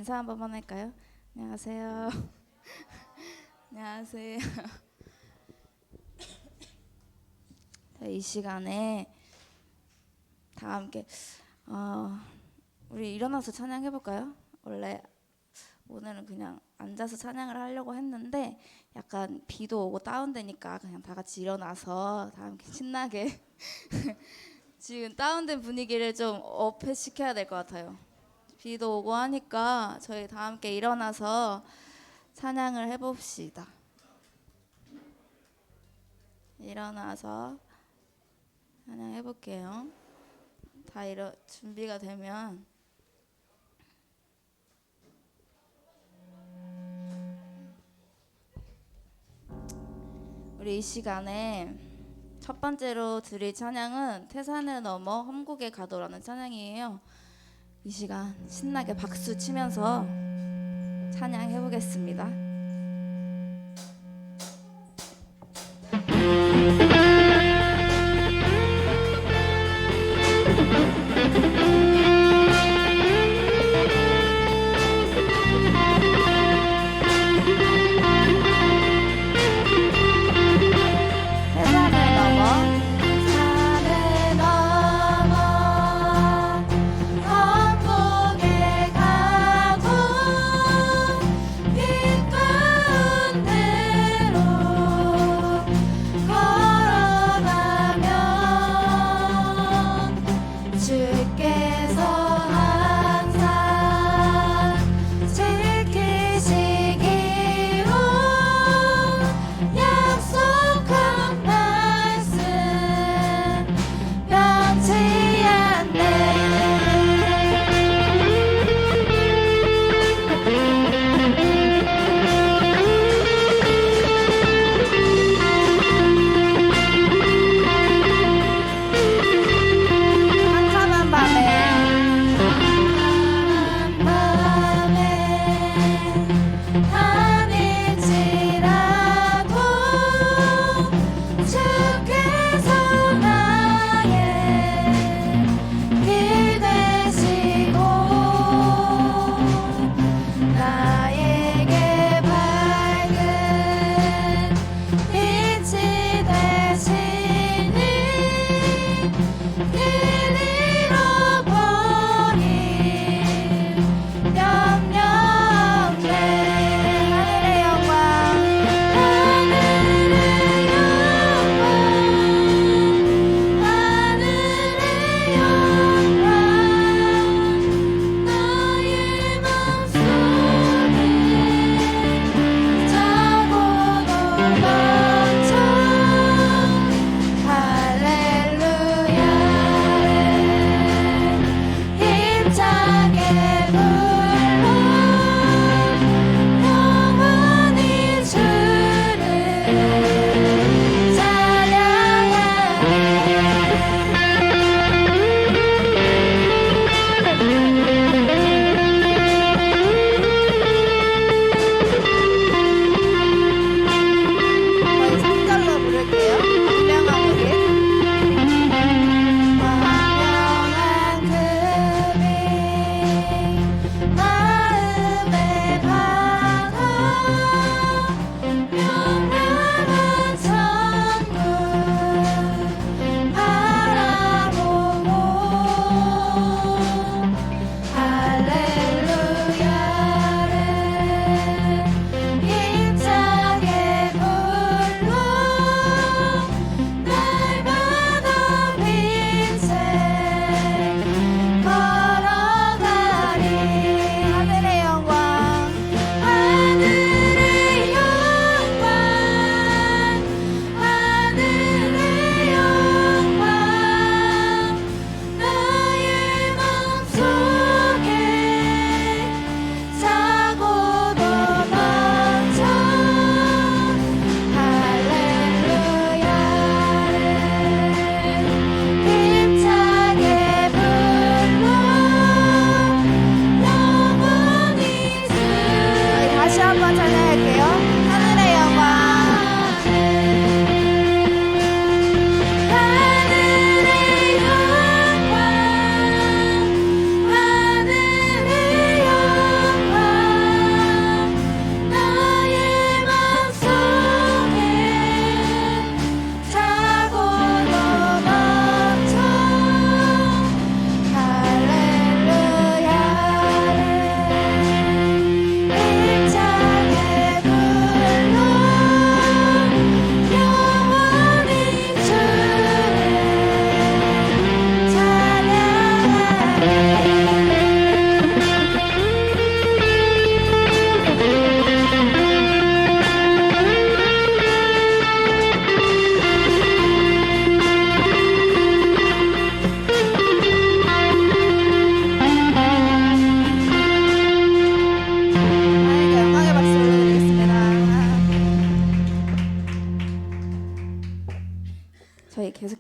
인사 한 번만 할까요? 안녕하세요. 안녕하세요. 이 시간에 다 함께 우리 일어나서 찬양해 볼까요? 원래 오늘은 그냥 앉아서 찬양을 하려고 했는데 약간 비도 오고 다운되니까 그냥 다 같이 일어나서 다 함께 신나게 지금 다운된 분위기를 좀 업해 시켜야 될 것 같아요. 비도 오고 하니까 저희 다 함께 일어나서 찬양을 해봅시다. 일어나서 찬양해볼게요. 다 준비가 되면 우리 이 시간에 첫 번째로 드릴 찬양은 태산을 넘어 험국에 가도라는 찬양이에요. 이 시간 신나게 박수 치면서 찬양해 보겠습니다.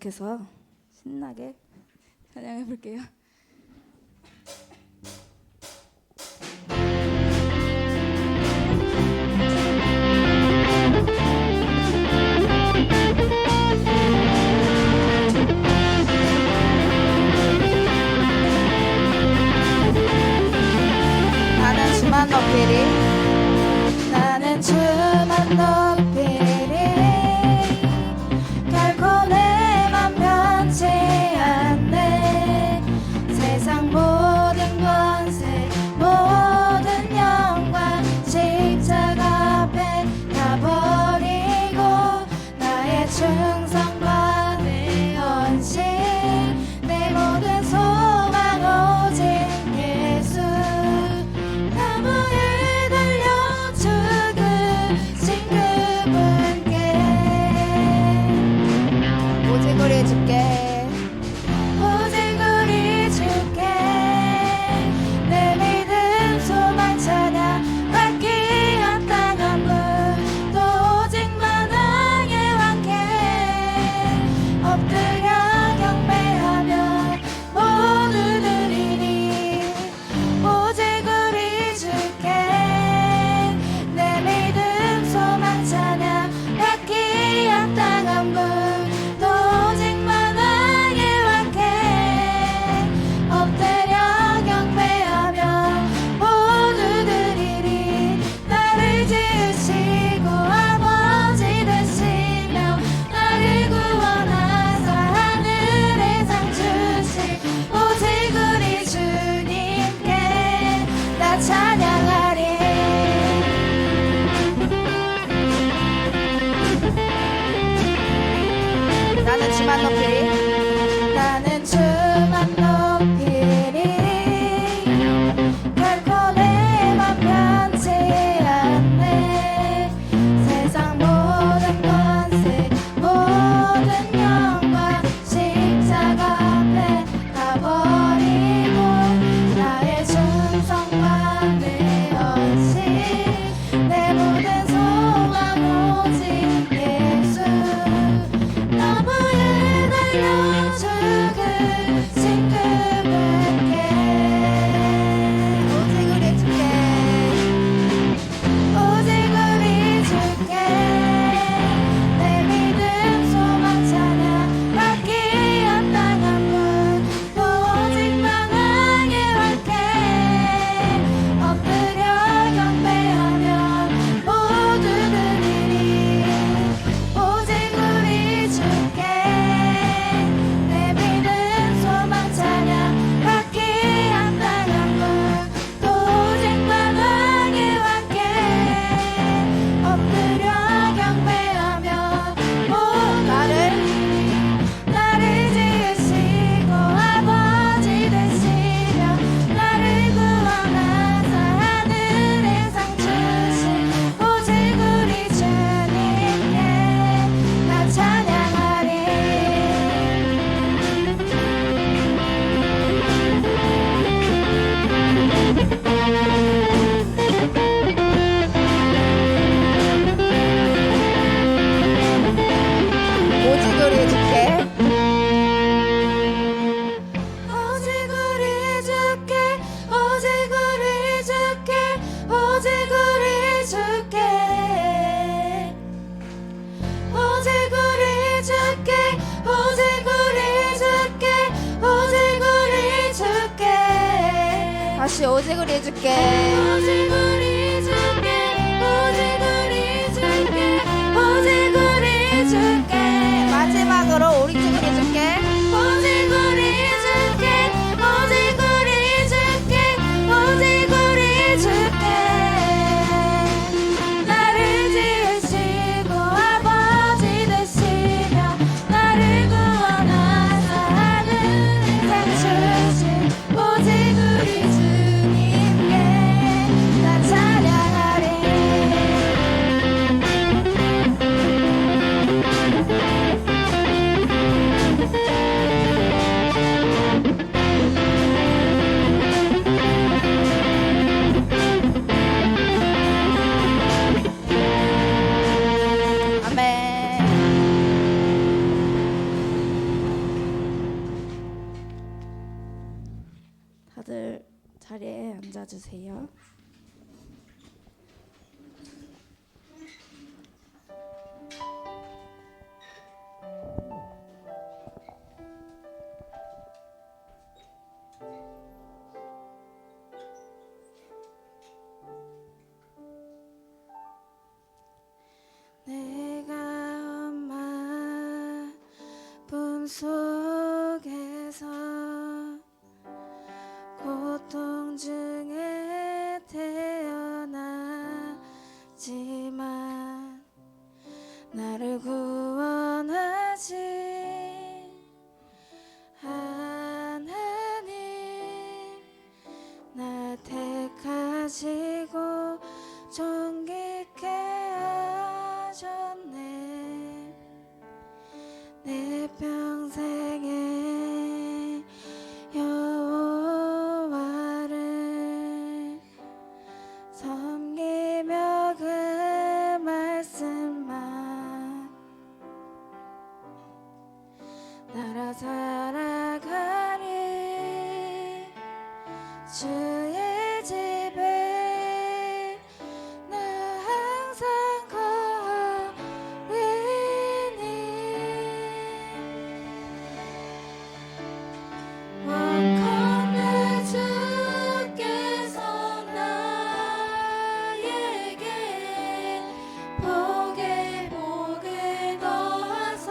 익숙해서 신나게 찬양해 볼게요. 나는 주만 높이리 나는 주만 높이리 결코 내 맘 변치 않네 세상 모든 권세 모든 영광 십자가 앞에 다 버리고 나의 충성과 내 헌신 내 모든 소망 오직 예수 나무에 달려 죽으신 그분께 오직 우리 주께 오직 우리 주께 내 믿음 소망 찬양 받기 합당한 분 또 오직 만왕의 왕께 엎드려 경배하며 모두 드리니 오직 우리 주께 내 믿음 소망 찬양 받기 합당한 분 또 오직 만왕의 왕께 엎드려 경배하며 모두 드리리 나를 지으시고 아버지 되시며 나를 구원하사 하늘에 상 주신 오직 우리 주님께 나 찬양하리 나는 주만 높이리 나는 주만 높이리 결코 내 맘 변치 않네 세상 모든 권세 모든 영광 십자가 앞에 다 버리고 나의 충성과 내 헌신 내 모든 소망 오직 예수 나무에 달려 죽으신 그분께 오직 우리 주께 오직 우리 주께 내 믿음 소망 찬양 받기 합당한 분 또 오직 만왕의 왕께 엎드려 경배하며 모두 드리리 오직 우리 주께 내 믿음 소망 찬양 받기 합당한 분 또 오직 만왕의 왕께 엎드려 경배하며 나를 지으시고 아버지 되시며 나를 구원하사 하늘에 상 주신 오직 우리 주님께 나 찬양하리 오직 우리 주께 오직 우리 주께 오직 우리 주께 오직 우리 주께 오직 우리 주께 오직 우리 주께 오직 우리 주께 다시 오직 우리 주께 오직 우리 주께 오직 우리 주께 오직 우리 주께 마지막으로 오직 우리 주께 오직 우리 주께 오직 우리 주께 오직 우리 주께 나를 지으시고 아버지 되시며 나를 구원하사 하늘에 상 주신 오직 우리 주님께 나 섬기며 그 말씀만 따라 살아가리. 주의 집에 나 항상 거하리니. 원컨대 주께서 나에게 복에 복을 더하사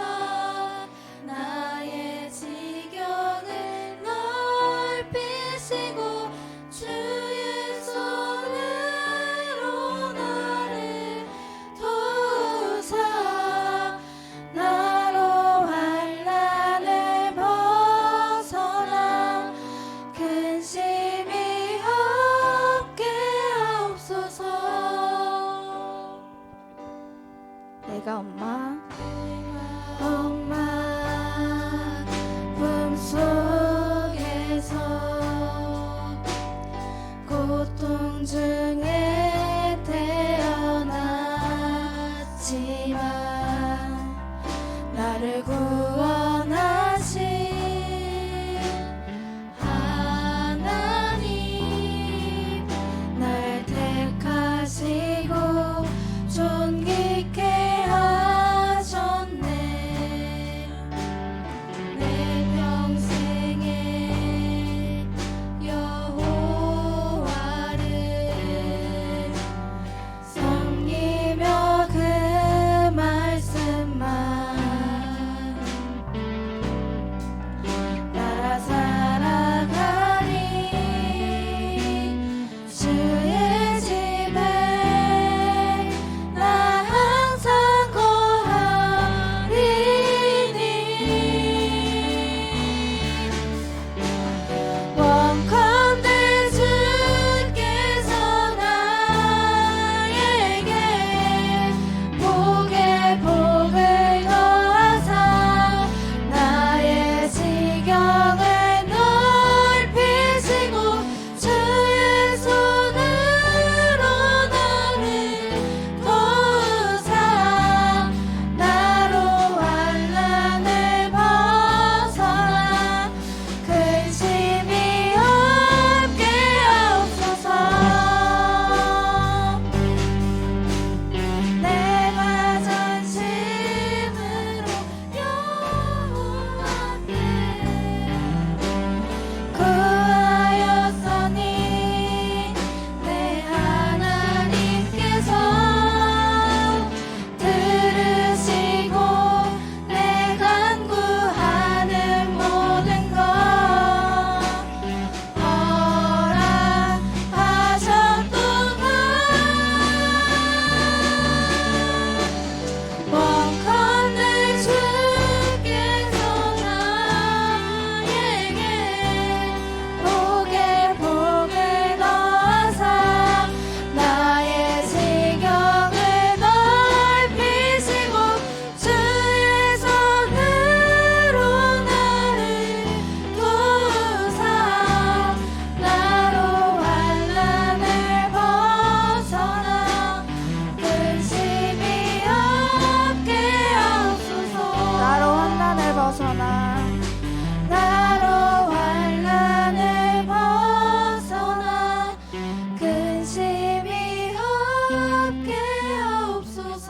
나의 지경을 넓히시고 주의 손으로 나를 도우사 나로 환난을 벗어나 근심이 없게 하옵소서. 내가 엄마 품속에서 고통 중에 태어났지만 나를 구원하신 하나님 날 택하시고 존귀케 하셨네. 내 평생에 여호와를 섬기며 그 말씀만 따라 살아가리. 주의 집에 나 항상 거하리니. 원컨대 주께서 나에게 복에 복을 더하사 나의 지경을 넓히시고 주의 손으로 나를 도우사 나로 환난을 벗어나 근심이 없게 하옵소서. 내가 전심으로 여호와께 구하였으니 내 하나님께서 들으시고 내 간구하는 모든 것 허락하셨도다. 원컨대 주께서 나에게 복에 복을 더하사 나의 지경을 넓히시고 주의 손으로 나를 도우사 나로 환난을 벗어나 근심이 없게 하옵소서. 나로 환난을 벗어나 나로 환난을 벗어나 근심이 없게 하옵소서.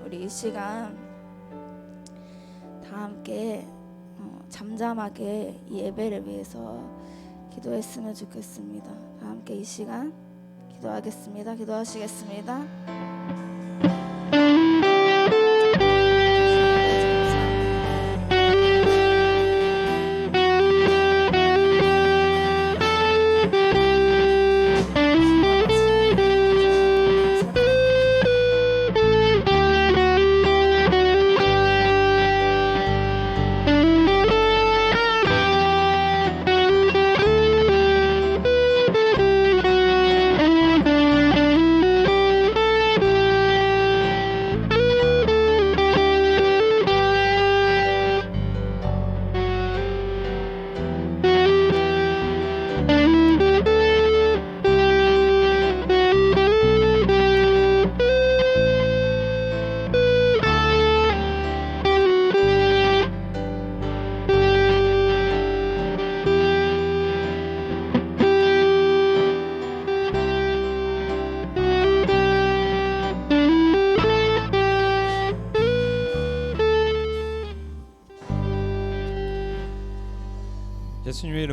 우리 이 시간 다 함께 잠잠하게 이 예배를 위해서 기도했으면 좋겠습니다. 다 함께 이 시간 기도하겠습니다. 기도하시겠습니다.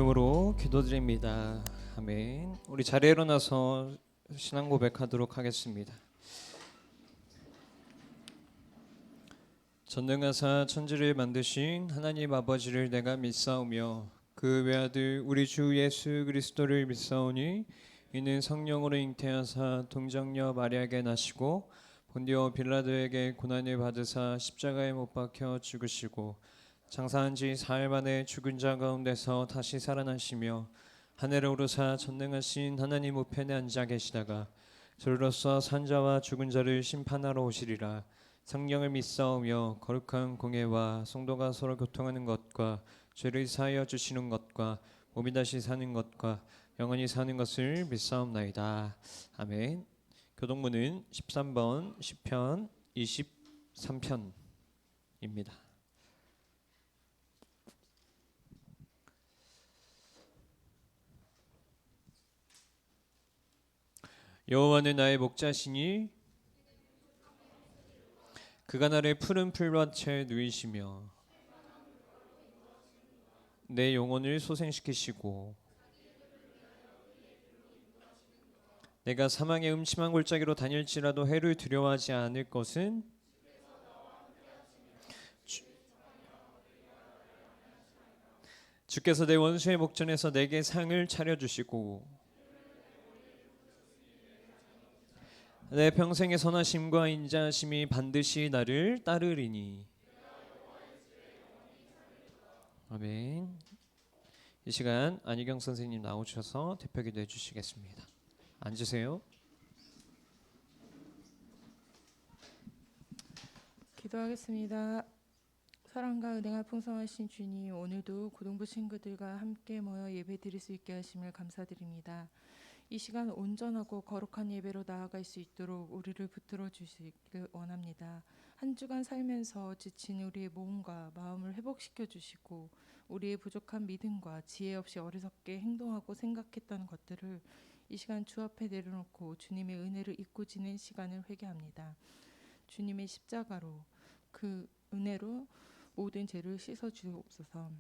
이름으로 기도드립니다. 아멘. 우리 자리에 일어나서 신앙 고백하도록 하겠습니다. 전능하사 천지를 만드신 하나님 아버지를 내가 믿사오며 그 외아들 우리 주 예수 그리스도를 믿사오니 이는 성령으로 잉태하사 동정녀 마리아에게 나시고 본디오 빌라도에게 고난을 받으사 십자가에 못 박혀 죽으시고 장사한 지 사흘 만에 죽은 자 가운데서 다시 살아나시며 하늘에 오르사 전능하신 하나님 우편에 앉아 계시다가 저로서 산자와 죽은 자를 심판하러 오시리라. 성령을 믿사오며 거룩한 공예와 성도가 서로 교통하는 것과 죄를 사하여 주시는 것과 몸이 다시 사는 것과 영원히 사는 것을 믿사옵나이다. 아멘. 교동문은 13번 시편 23편입니다. 여호와는 나의 목자시니 그가 나를 푸른 풀밭에 누이시며 내 영혼을 소생시키시고 내가 사망의 음침한 골짜기로 다닐지라도 해를 두려워하지 않을 것은 주께서 내 원수의 목전에서 내게 상을 차려주시고 내 평생의 선하심과 인자하심이 반드시 나를 따르리니. 아멘. 이 시간 안희경 선생님 나오셔서 대표기도 해주시겠습니다. 앉으세요. 기도하겠습니다. 사랑과 은혜가 풍성하신 주님, 오늘도 고등부 친구들과 함께 모여 예배드릴 수 있게 하심을 감사드립니다. 이 시간 온전하고 거룩한 예배로 나아갈 수 있도록 우리를 붙들어 주시기를 원합니다. 한 주간 살면서 지친 우리의 몸과 마음을 회복시켜 주시고 우리의 부족한 믿음과 지혜 없이 어리석게 행동하고 생각했던 것들을 이 시간 주 앞에 내려놓고 주님의 은혜를 잊고 지낸 시간을 회개합니다. 주님의 십자가로 그 은혜로 모든 죄를 씻어 주옵소서.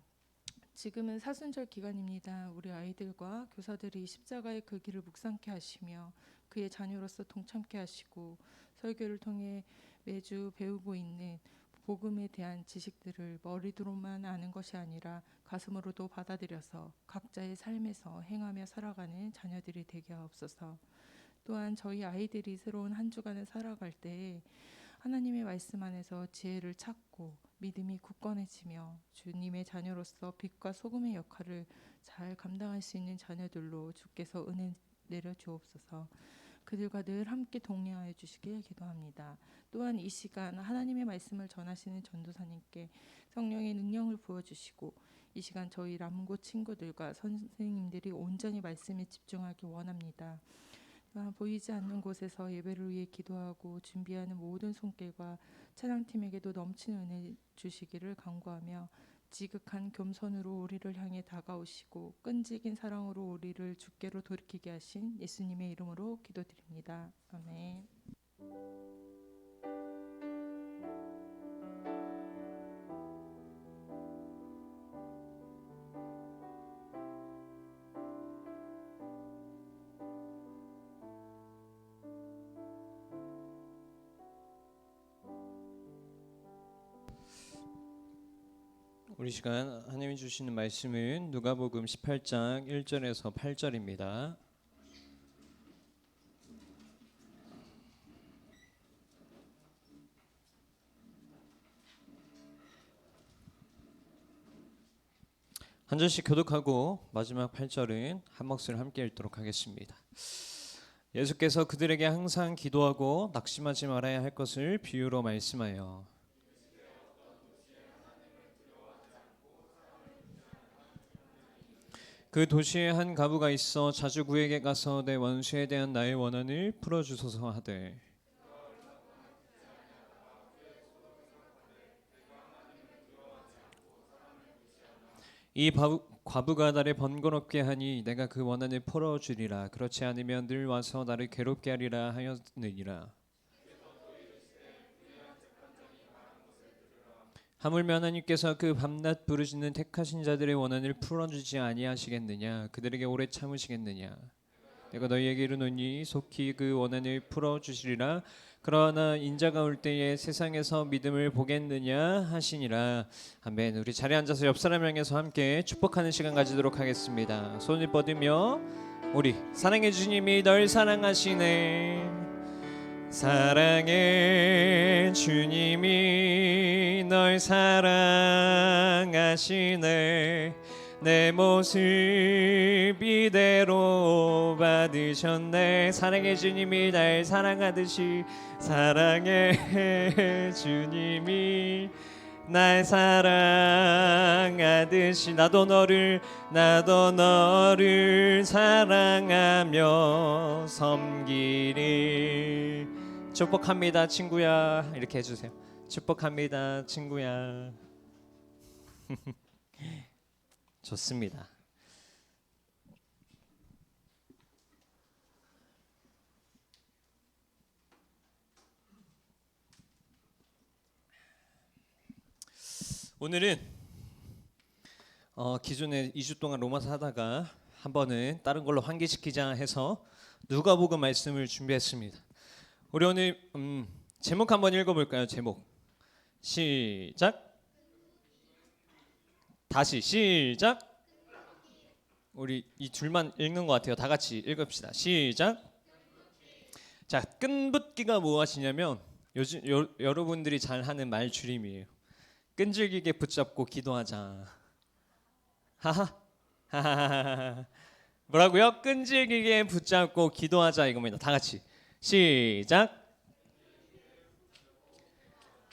지금은 사순절 기간입니다. 우리 아이들과 교사들이 십자가의 그 길을 묵상케 하시며 그의 자녀로서 동참케 하시고 설교를 통해 매주 배우고 있는 복음에 대한 지식들을 머리로만 아는 것이 아니라 가슴으로도 받아들여서 각자의 삶에서 행하며 살아가는 자녀들이 되게 하옵소서. 또한 저희 아이들이 새로운 한 주간을 살아갈 때에 하나님의 말씀 안에서 지혜를 찾고 믿음이 굳건해지며 주님의 자녀로서 빛과 소금의 역할을 잘 감당할 수 있는 자녀들로 주께서 은혜 내려 주옵소서. 그들과 늘 함께 동행하여 주시길 기도합니다. 또한 이 시간 하나님의 말씀을 전하시는 전도사님께 성령의 능력을 부어주시고 이 시간 저희 람고 친구들과 선생님들이 온전히 말씀에 집중하기 원합니다. 보이지 않는 곳에서 예배를 위해 기도하고 준비하는 모든 손길과 찬양팀에게도 넘치는 은혜 주시기를 간구하며 지극한 겸손으로 우리를 향해 다가오시고 끈질긴 사랑으로 우리를 주께로 돌이키게 하신 예수님의 이름으로 기도드립니다. 아멘. 우리 시간 하나님이 주시는 말씀은 누가복음 18장 1절에서 8절입니다. 한 절씩 교독하고 마지막 8절은 한 목소리 함께 읽도록 하겠습니다. 예수께서 그들에게 항상 기도하고 낙심하지 말아야 할 것을 비유로 말씀하여 그 도시에 한 가부가 있어 자주 그에게 가서 내 원수에 대한 나의 원한을 풀어주소서 하되 이 과부가 나를 번거롭게 하니 내가 그 원한을 풀어주리라. 그렇지 않으면 늘 와서 나를 괴롭게 하리라 하였느니라. 하물며 하나님께서 그 밤낮 부르시는 택하신 자들의 원한을 풀어주지 아니하시겠느냐? 그들에게 오래 참으시겠느냐? 내가 너희에게 이르노니 속히 그 원한을 풀어주시리라. 그러나 인자가 올 때에 세상에서 믿음을 보겠느냐 하시니라. 아멘. 우리 자리에 앉아서 옆 사람 향해서 함께 축복하는 시간 가지도록 하겠습니다. 손을 뻗으며 우리 사랑의 주님이 널 사랑하시네. 사랑의 주님이 널 사랑하시네. 내 모습 이대로 받으셨네. 사랑의 주님이 날 사랑하듯이 사랑의 주님이 날 사랑하듯이 나도 너를 사랑하며 섬기리. 축복합니다 친구야. 이렇게 해주세요. 축복합니다 친구야. 좋습니다. 오늘은 기존에 2주 동안 로마서 하다가 한 번은 다른 걸로 환기시키자 해서 누가복음 말씀을 준비했습니다. 우리 오늘 제목 한번 읽어볼까요? 제목 시작. 다시 시작. 우리 이 둘만 읽는 것 같아요. 다 같이 읽읍시다. 시작. 자, 끈붙기가 무엇이냐면 요즘 여러분들이 잘 하는 말 줄임이에요. 끈질기게 붙잡고 기도하자. 하하. 하하하하. 뭐라고요? 끈질기게 붙잡고 기도하자 이겁니다. 다 같이 시작.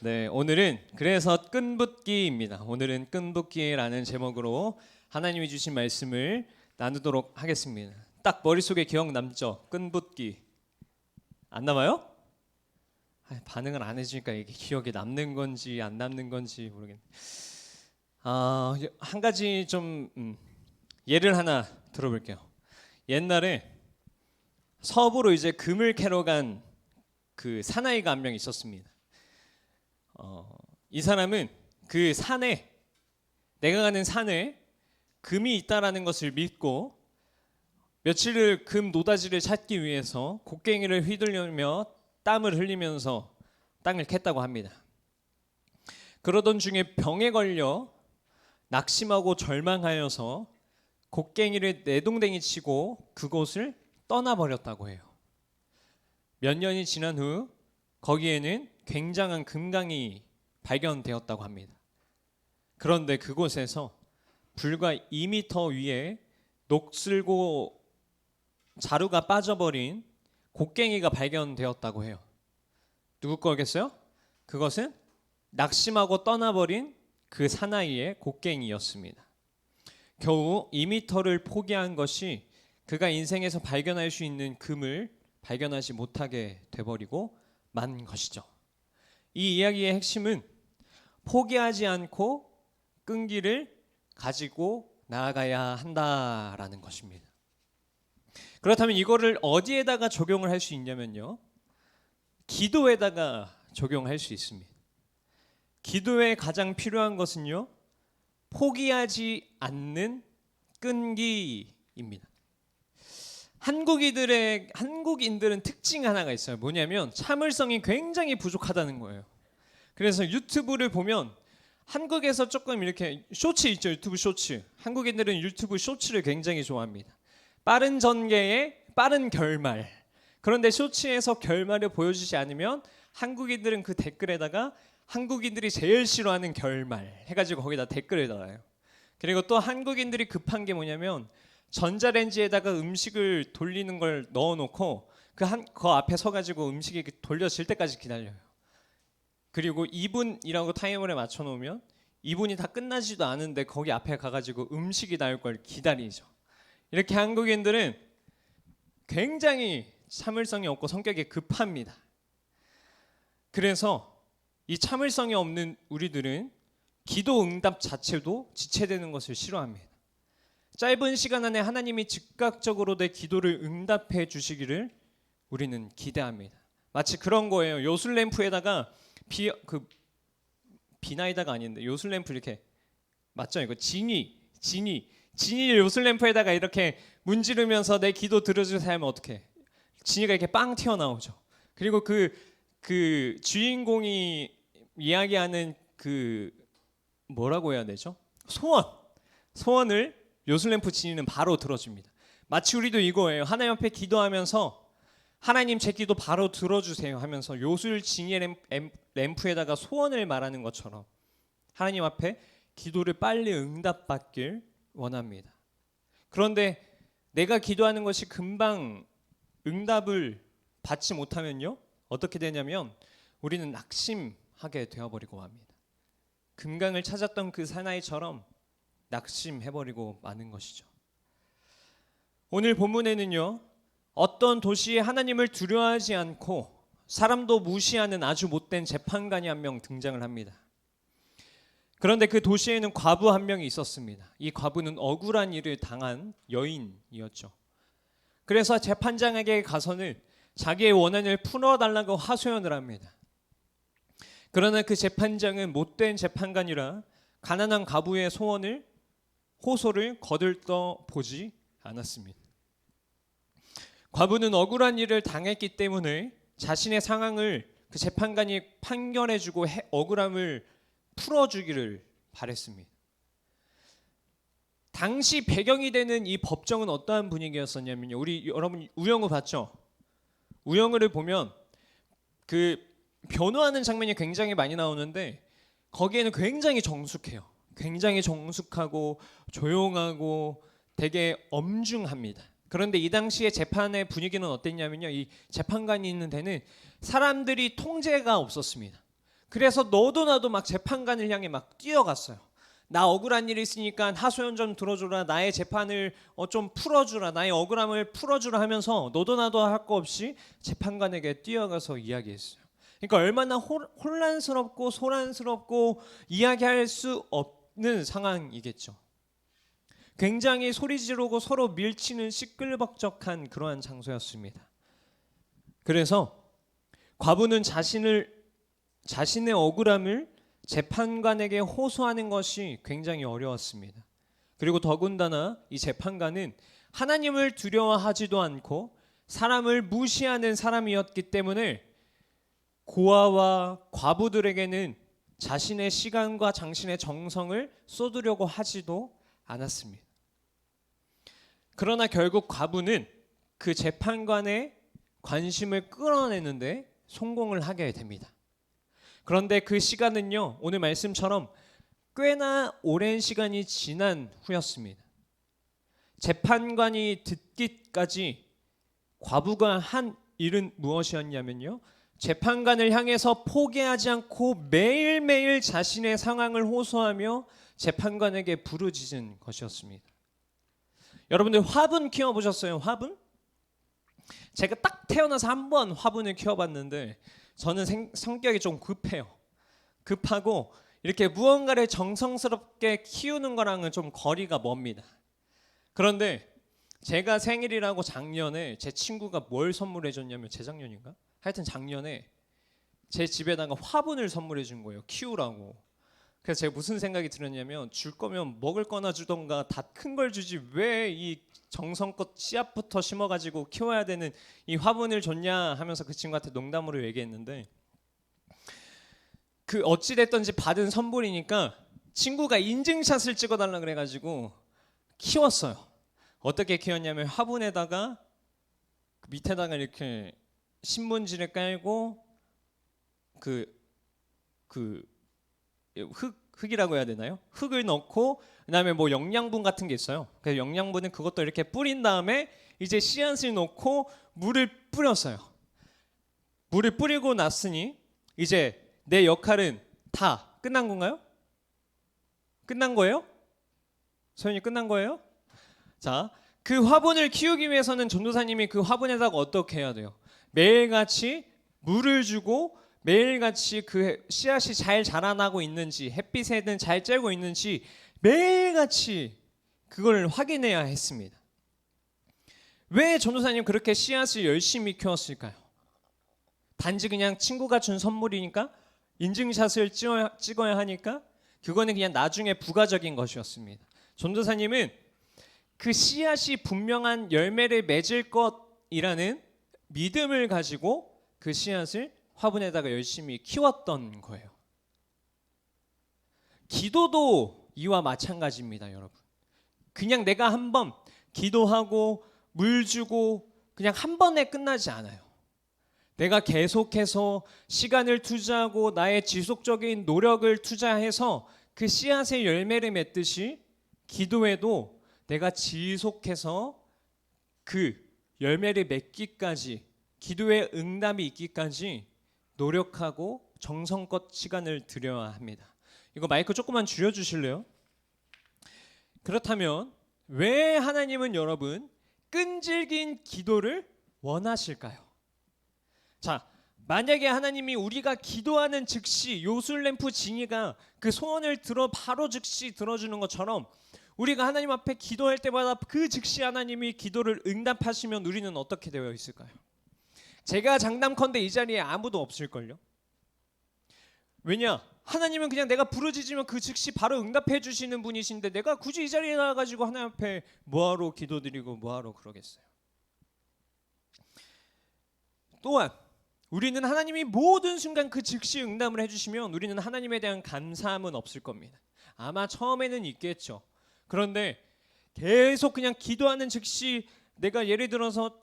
네, 오늘은 그래서 끈붙기입니다. 오늘은 끈붙기라는 제목으로 하나님이 주신 말씀을 나누도록 하겠습니다. 딱 머릿속에 기억 남죠? 끈붙기. 안 남아요? 반응을 안 해주니까 이게 기억에 남는 건지 안 남는 건지 모르겠네. 한 가지 좀 예를 하나 들어볼게요. 옛날에 서부로 이제 금을 캐러 간 그 사나이가 한 명 있었습니다. 이 사람은 그 산에, 내가 가는 산에 금이 있다라는 것을 믿고 며칠을 금 노다지를 찾기 위해서 곡괭이를 휘둘리며 땀을 흘리면서 땅을 캤다고 합니다. 그러던 중에 병에 걸려 낙심하고 절망하여서 곡괭이를 내동댕이 치고 그곳을 떠나버렸다고 해요. 몇 년이 지난 후 거기에는 굉장한 금강이 발견되었다고 합니다. 그런데 그곳에서 불과 2m 위에 녹슬고 자루가 빠져버린 곡괭이가 발견되었다고 해요. 누구 거겠어요? 그것은 낙심하고 떠나버린 그 사나이의 곡괭이였습니다. 겨우 2m를 포기한 것이 그가 인생에서 발견할 수 있는 금을 발견하지 못하게 돼버리고 만 것이죠. 이 이야기의 핵심은 포기하지 않고 끈기를 가지고 나아가야 한다라는 것입니다. 그렇다면 이거를 어디에다가 적용을 할 수 있냐면요, 기도에다가 적용할 수 있습니다. 기도에 가장 필요한 것은요, 포기하지 않는 끈기입니다. 한국인들은 특징 하나가 있어요. 뭐냐면 참을성이 굉장히 부족하다는 거예요. 그래서 유튜브를 보면 한국에서 조금 이렇게 쇼츠 있죠. 유튜브 쇼츠. 한국인들은 유튜브 쇼츠를 굉장히 좋아합니다. 빠른 전개에 빠른 결말. 그런데 쇼츠에서 결말을 보여주지 않으면 한국인들은 그 댓글에다가 한국인들이 제일 싫어하는 결말 해가지고 거기다 댓글을 달아요. 그리고 또 한국인들이 급한 게 뭐냐면 전자레인지에다가 음식을 돌리는 걸 넣어놓고 그 앞에 서가지고 음식이 돌려질 때까지 기다려요. 그리고 2분이라고 타이머를 맞춰놓으면 2분이 다 끝나지도 않은데 거기 앞에 가가지고 음식이 나올 걸 기다리죠. 이렇게 한국인들은 굉장히 참을성이 없고 성격이 급합니다. 그래서 이 참을성이 없는 우리들은 기도 응답 자체도 지체되는 것을 싫어합니다. 짧은 시간 안에 하나님이 즉각적으로 내 기도를 응답해 주시기를 우리는 기대합니다. 마치 그런 거예요. 요술 램프에다가 비나이다가 아닌데 요술램프 이렇게 맞죠? 이거 지니를 요술램프에다가 이렇게 문지르면서 내 기도 들어주세요 하면 어떡해? 지니가 이렇게 빵 튀어나오죠. 그리고 그 주인공이 이야기하는 그 뭐라고 해야 되죠? 소원을 요술램프 지니는 바로 들어줍니다. 마치 우리도 이거예요. 하나님 앞에 기도하면서 하나님 제 기도 바로 들어주세요 하면서 요술 지니 램프에다가 소원을 말하는 것처럼 하나님 앞에 기도를 빨리 응답받길 원합니다. 그런데 내가 기도하는 것이 금방 응답을 받지 못하면요, 어떻게 되냐면 우리는 낙심하게 되어버리고 맙니다. 금강을 찾았던 그 사나이처럼 낙심해버리고 마는 것이죠. 오늘 본문에는요, 어떤 도시에 하나님을 두려워하지 않고 사람도 무시하는 아주 못된 재판관이 한 명 등장을 합니다. 그런데 그 도시에는 과부 한 명이 있었습니다. 이 과부는 억울한 일을 당한 여인이었죠. 그래서 재판장에게 가서는 자기의 원한을 풀어달라고 하소연을 합니다. 그러나 그 재판장은 못된 재판관이라 가난한 과부의 호소를 거들떠 보지 않았습니다. 과부는 억울한 일을 당했기 때문에 자신의 상황을 그 재판관이 판결해주고 억울함을 풀어주기를 바랬습니다. 당시 배경이 되는 이 법정은 어떠한 분위기였었냐면요. 우리 여러분 우영우 봤죠? 우영우를 보면 그 변호하는 장면이 굉장히 많이 나오는데 거기에는 굉장히 정숙해요. 굉장히 정숙하고 조용하고 되게 엄중합니다. 그런데 이 당시에 재판의 분위기는 어땠냐면요. 이 재판관이 있는 데는 사람들이 통제가 없었습니다. 그래서 너도 나도 막 재판관을 향해 막 뛰어갔어요. 나 억울한 일이 있으니까 하소연 좀 들어주라. 나의 재판을 좀 풀어주라. 나의 억울함을 풀어주라 하면서 너도 나도 할 거 없이 재판관에게 뛰어가서 이야기했어요. 그러니까 얼마나 혼란스럽고 소란스럽고 이야기할 수 없는 상황이겠죠. 굉장히 소리 지르고 서로 밀치는 시끌벅적한 그러한 장소였습니다. 그래서 과부는 자신의 억울함을 재판관에게 호소하는 것이 굉장히 어려웠습니다. 그리고 더군다나 이 재판관은 하나님을 두려워하지도 않고 사람을 무시하는 사람이었기 때문에 고아와 과부들에게는 자신의 시간과 자신의 정성을 쏟으려고 하지도 않았습니다. 그러나 결국 과부는 그 재판관의 관심을 끌어내는데 성공을 하게 됩니다. 그런데 그 시간은요, 오늘 말씀처럼 꽤나 오랜 시간이 지난 후였습니다. 재판관이 듣기까지 과부가 한 일은 무엇이었냐면요, 재판관을 향해서 포기하지 않고 매일매일 자신의 상황을 호소하며 재판관에게 부르짖은 것이었습니다. 여러분들 화분 키워보셨어요? 화분? 제가 딱 태어나서 한 번 화분을 키워봤는데 저는 성격이 좀 급해요. 급하고 이렇게 무언가를 정성스럽게 키우는 거랑은 좀 거리가 멉니다. 그런데 제가 생일이라고 작년에 제 친구가 뭘 선물해 줬냐면, 재작년인가? 하여튼 작년에 제 집에다가 화분을 선물해 준 거예요. 키우라고. 그래서 제가 무슨 생각이 들었냐면, 줄 거면 먹을 거나 주던가 다 큰 걸 주지 왜 이 정성껏 씨앗부터 심어가지고 키워야 되는 이 화분을 줬냐 하면서 그 친구한테 농담으로 얘기했는데, 그 어찌 됐든지 받은 선물이니까 친구가 인증샷을 찍어달라 그래가지고 키웠어요. 어떻게 키웠냐면 화분에다가 밑에다가 이렇게 신문지를 깔고 흙이라고 해야 되나요? 흙을 넣고 그다음에 뭐 영양분 같은 게 있어요. 그래서 영양분은 그것도 이렇게 뿌린 다음에 이제 씨앗을 넣고 물을 뿌렸어요. 물을 뿌리고 났으니 이제 내 역할은 다 끝난 건가요? 끝난 거예요? 소연이 끝난 거예요? 자, 그 화분을 키우기 위해서는 전도사님이 그 화분에다가 어떻게 해야 돼요? 매일같이 물을 주고 매일같이 그 씨앗이 잘 자라나고 있는지, 햇빛에는 잘 쬐고 있는지 매일같이 그걸 확인해야 했습니다. 왜 전도사님 그렇게 씨앗을 열심히 키웠을까요? 단지 그냥 친구가 준 선물이니까 인증샷을 찍어야 하니까 그거는 그냥 나중에 부가적인 것이었습니다. 전도사님은 그 씨앗이 분명한 열매를 맺을 것이라는 믿음을 가지고 그 씨앗을 화분에다가 열심히 키웠던 거예요. 기도도 이와 마찬가지입니다, 여러분. 그냥 내가 한번 기도하고 물 주고 그냥 한 번에 끝나지 않아요. 내가 계속해서 시간을 투자하고 나의 지속적인 노력을 투자해서 그 씨앗의 열매를 맺듯이 기도에도 내가 지속해서 그 열매를 맺기까지, 기도의 응답이 있기까지 노력하고 정성껏 시간을 들여야 합니다. 이거 마이크 조금만 줄여주실래요? 그렇다면 왜 하나님은 여러분 끈질긴 기도를 원하실까요? 자, 만약에 하나님이 우리가 기도하는 즉시 요술램프 징이가 그 소원을 들어 바로 즉시 들어주는 것처럼 우리가 하나님 앞에 기도할 때마다 그 즉시 하나님이 기도를 응답하시면 우리는 어떻게 되어 있을까요? 제가 장담컨대 이 자리에 아무도 없을걸요? 왜냐? 하나님은 그냥 내가 부르짖으면 그 즉시 바로 응답해 주시는 분이신데 내가 굳이 이 자리에 나가지고 하나님 앞에 뭐하러 기도드리고 뭐하러 그러겠어요? 또한 우리는 하나님이 모든 순간 그 즉시 응답을 해주시면 우리는 하나님에 대한 감사함은 없을 겁니다. 아마 처음에는 있겠죠. 그런데 계속 그냥 기도하는 즉시 내가 예를 들어서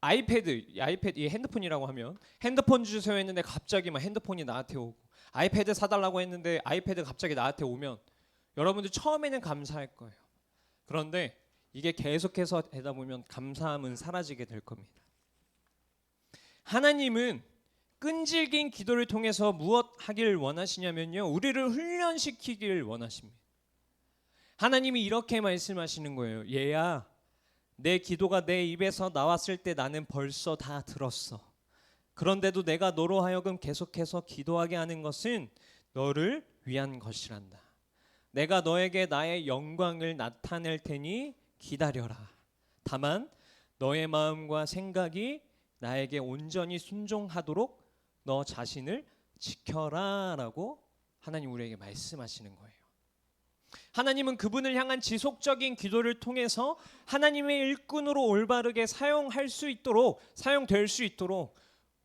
아이패드 이 핸드폰이라고 하면 핸드폰 주세요 했는데 갑자기 막 핸드폰이 나한테 오고 아이패드 사달라고 했는데 아이패드 갑자기 나한테 오면 여러분들 처음에는 감사할 거예요. 그런데 이게 계속해서 되다 보면 감사함은 사라지게 될 겁니다. 하나님은 끈질긴 기도를 통해서 무엇 하길 원하시냐면요, 우리를 훈련시키길 원하십니다. 하나님이 이렇게 말씀하시는 거예요. 얘야, 내 기도가 내 입에서 나왔을 때 나는 벌써 다 들었어. 그런데도 내가 너로 하여금 계속해서 기도하게 하는 것은 너를 위한 것이란다. 내가 너에게 나의 영광을 나타낼 테니 기다려라. 다만 너의 마음과 생각이 나에게 온전히 순종하도록 너 자신을 지켜라 라고 하나님 우리에게 말씀하시는 거예요. 하나님은 그분을 향한 지속적인 기도를 통해서 하나님의 일꾼으로 올바르게 사용될 수 있도록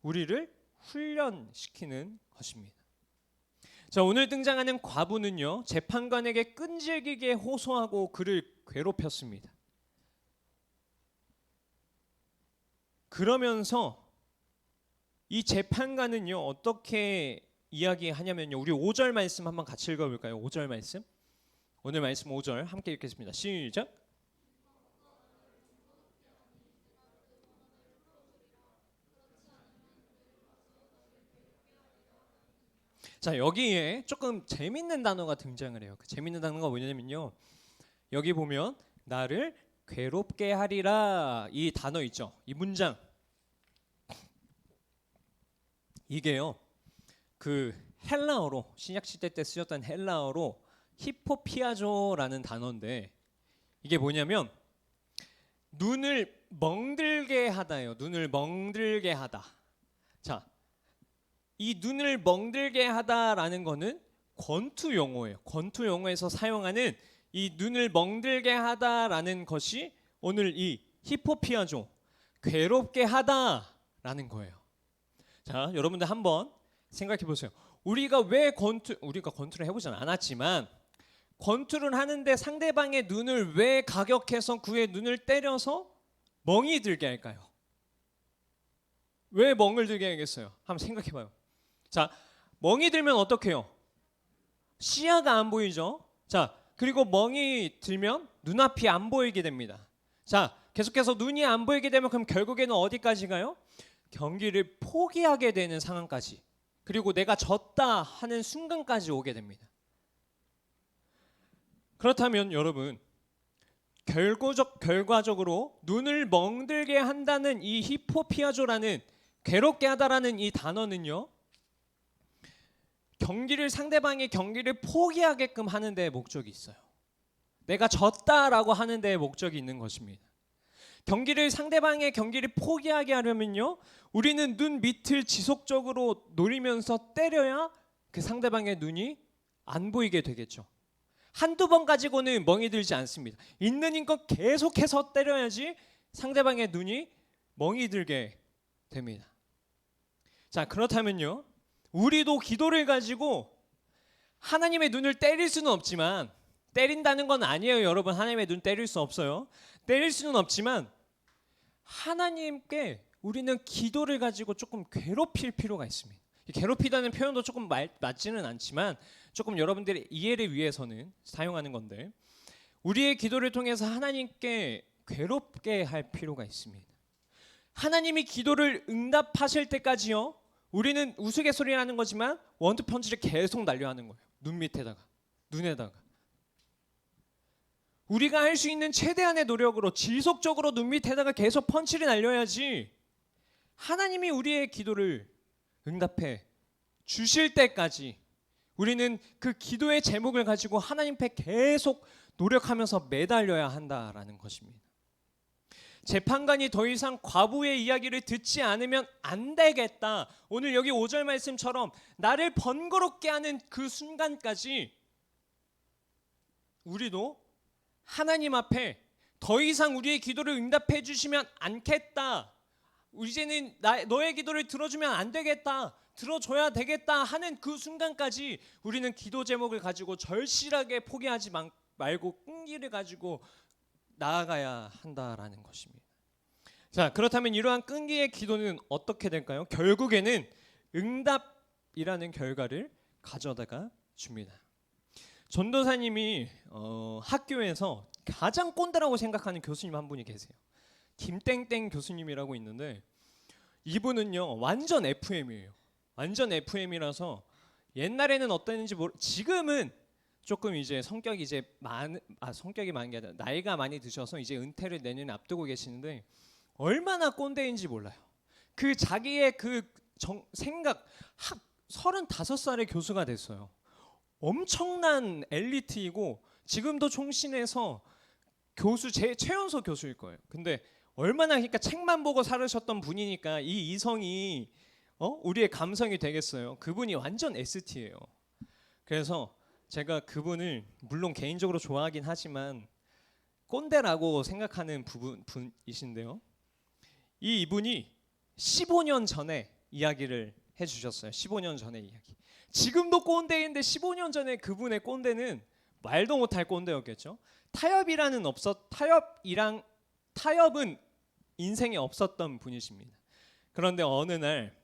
우리를 훈련시키는 것입니다. 자, 오늘 등장하는 과부는요, 재판관에게 끈질기게 호소하고 그를 괴롭혔습니다. 그러면서 이 재판관은요 어떻게 이야기하냐면요, 우리 5절 말씀 한번 같이 읽어볼까요? 5절 말씀, 오늘 말씀 5절 함께 읽겠습니다. 시작. 자, 여기에 조금 재밌는 단어가 등장을 해요. 그 재밌는 단어가 뭐냐면요, 여기 보면 나를 괴롭게 하리라, 이 단어 있죠. 이 문장, 이게요 그 헬라어로, 신약시대 때 쓰였던 헬라어로 히포피아조라는 단어인데, 이게 뭐냐면 눈을 멍들게 하다예요. 눈을 멍들게 하다. 자, 이 눈을 멍들게 하다라는 거는 권투 용어예요. 권투 용어에서 사용하는 이 눈을 멍들게 하다라는 것이 오늘 이 히포피아조, 괴롭게 하다라는 거예요. 자, 여러분들 한번 생각해 보세요. 우리가 권투를 해보진 않았지만 권투를 하는데 상대방의 눈을 왜 가격해서 그의 눈을 때려서 멍이 들게 할까요? 왜 멍을 들게 하겠어요? 한번 생각해 봐요. 자, 멍이 들면 어떻게 해요? 시야가 안 보이죠? 자, 그리고 멍이 들면 눈앞이 안 보이게 됩니다. 자, 계속해서 눈이 안 보이게 되면 그럼 결국에는 어디까지 가요? 경기를 포기하게 되는 상황까지, 그리고 내가 졌다 하는 순간까지 오게 됩니다. 그렇다면 여러분, 결과적으로 눈을 멍들게 한다는 이 히포피아조라는, 괴롭게 하다라는 이 단어는요, 상대방의 경기를 포기하게끔 하는 데에 목적이 있어요. 내가 졌다라고 하는 데에 목적이 있는 것입니다. 상대방의 경기를 포기하게 하려면요, 우리는 눈 밑을 지속적으로 노리면서 때려야 그 상대방의 눈이 안 보이게 되겠죠. 한두 번 가지고는 멍이 들지 않습니다. 있는 힘껏 계속해서 때려야지 상대방의 눈이 멍이 들게 됩니다. 자, 그렇다면요, 우리도 기도를 가지고 하나님의 눈을 때릴 수는 없지만, 때린다는 건 아니에요 여러분. 하나님의 눈 때릴 수 없어요. 때릴 수는 없지만 하나님께 우리는 기도를 가지고 조금 괴롭힐 필요가 있습니다. 괴롭히다는 표현도 조금 맞지는 않지만 조금 여러분들의 이해를 위해서는 사용하는 건데, 우리의 기도를 통해서 하나님께 괴롭게 할 필요가 있습니다. 하나님이 기도를 응답하실 때까지요, 우리는 우스갯소리라는 거지만 원투펀치를 계속 날려하는 거예요. 눈 밑에다가, 눈에다가. 우리가 할 수 있는 최대한의 노력으로 지속적으로 눈 밑에다가 계속 펀치를 날려야지 하나님이 우리의 기도를 응답해 주실 때까지 우리는 그 기도의 제목을 가지고 하나님 앞에 계속 노력하면서 매달려야 한다라는 것입니다. 재판관이 더 이상 과부의 이야기를 듣지 않으면 안 되겠다. 오늘 여기 5절 말씀처럼 나를 번거롭게 하는 그 순간까지 우리도 하나님 앞에 더 이상 우리의 기도를 응답해 주시면 않겠다, 이제는 너의 기도를 들어주면 안 되겠다, 들어줘야 되겠다 하는 그 순간까지 우리는 기도 제목을 가지고 절실하게 포기하지 말고 끈기를 가지고 나아가야 한다라는 것입니다. 자, 그렇다면 이러한 끈기의 기도는 어떻게 될까요? 결국에는 응답이라는 결과를 가져다가 줍니다. 전도사님이 학교에서 가장 꼰대라고 생각하는 교수님 한 분이 계세요. 김땡땡 교수님이라고 있는데, 이분은요 완전 FM이에요. 완전 FM이라서 옛날에는 어땠는지 지금은 조금 이제 성격이 많은 게 아니라 나이가 많이 드셔서 이제 은퇴를 내년에 앞두고 계시는데, 얼마나 꼰대인지 몰라요. 그 자기의 생각, 35살의 교수가 됐어요. 엄청난 엘리트이고 지금도 총신에서 교수 최연소 교수일 거예요. 근데 얼마나, 그러니까 책만 보고 살으셨던 분이니까 이 이성이 우리의 감성이 되겠어요. 그분이 완전 ST예요. 그래서 제가 그분을 물론 개인적으로 좋아하긴 하지만 꼰대라고 생각하는 분이신데요. 이분이 15년 전에 이야기를 해주셨어요. 15년 전의 이야기. 지금도 꼰대인데 15년 전에 그분의 꼰대는 말도 못할 꼰대였겠죠. 타협은 인생에 없었던 분이십니다. 그런데 어느 날